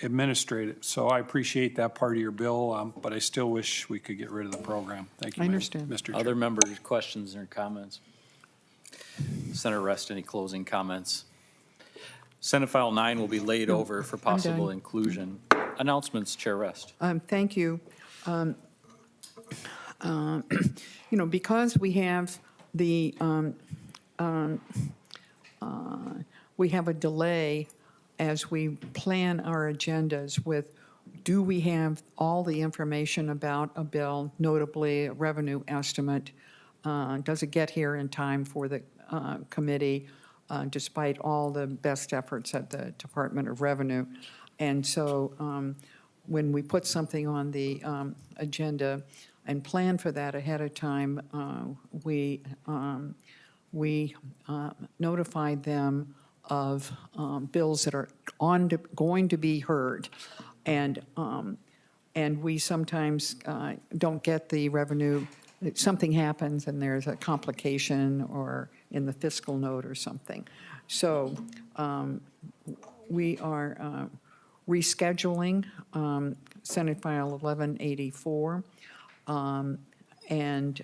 [SPEAKER 15] administrate it. So I appreciate that part of your bill, but I still wish we could get rid of the program. Thank you,
[SPEAKER 1] I understand.
[SPEAKER 15] Mr. Chair.
[SPEAKER 14] Other members, questions or comments? Senator Rest, any closing comments? Senate File 9 will be laid over for possible
[SPEAKER 1] done.
[SPEAKER 14] inclusion. Announcements, Chair Rest.
[SPEAKER 1] Thank you. Because we have we have a delay as we plan our agendas with, do we have all the information about a bill, notably a revenue estimate? Does it get here in time for the committee, despite all the best efforts at the Department of Revenue? And so when we put something on the agenda and plan for that ahead of time, we notified them of bills that are going to be heard. And we sometimes don't get the revenue. Something happens and there's a complication or in the fiscal note or something. So we are rescheduling Senate File 1184 and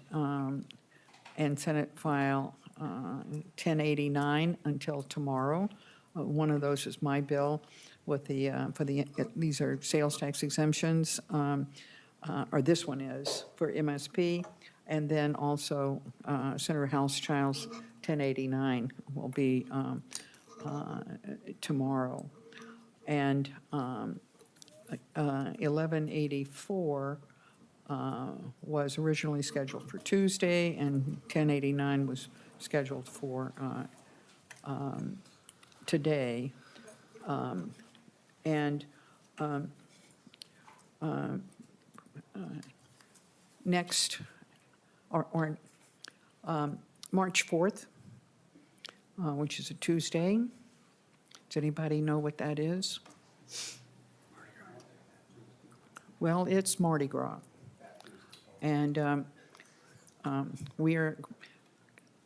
[SPEAKER 1] Senate File 1089 until tomorrow. One of those is my bill with these are sales tax exemptions, or this one is for MSP, and then also Senator Hauschild's 1089 will be tomorrow. And 1184 was originally scheduled for Tuesday, and 1089 was scheduled for today. Next, March 4th, which is a Tuesday. Does anybody know what that is? Well, it's Mardi Gras. And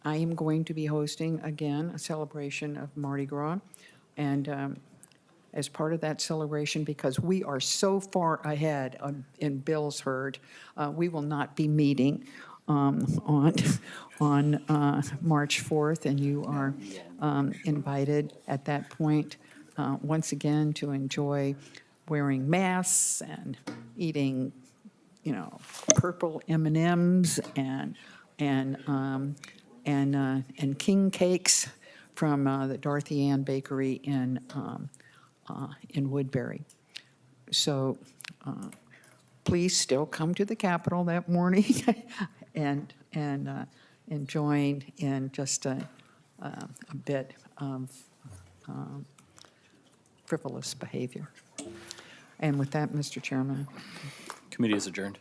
[SPEAKER 1] I am going to be hosting, again, a celebration of Mardi Gras. And as part of that celebration, because we are so far ahead in bills heard, we will not be meeting on March 4th, and you are invited at that point, once again, to enjoy wearing masks and eating, purple M&Ms and king cakes from the Dorothy Ann Bakery in Woodbury. So please still come to the Capitol that morning and join in just a bit of frivolous behavior. And with that, Mr. Chairman.
[SPEAKER 14] Committee is adjourned.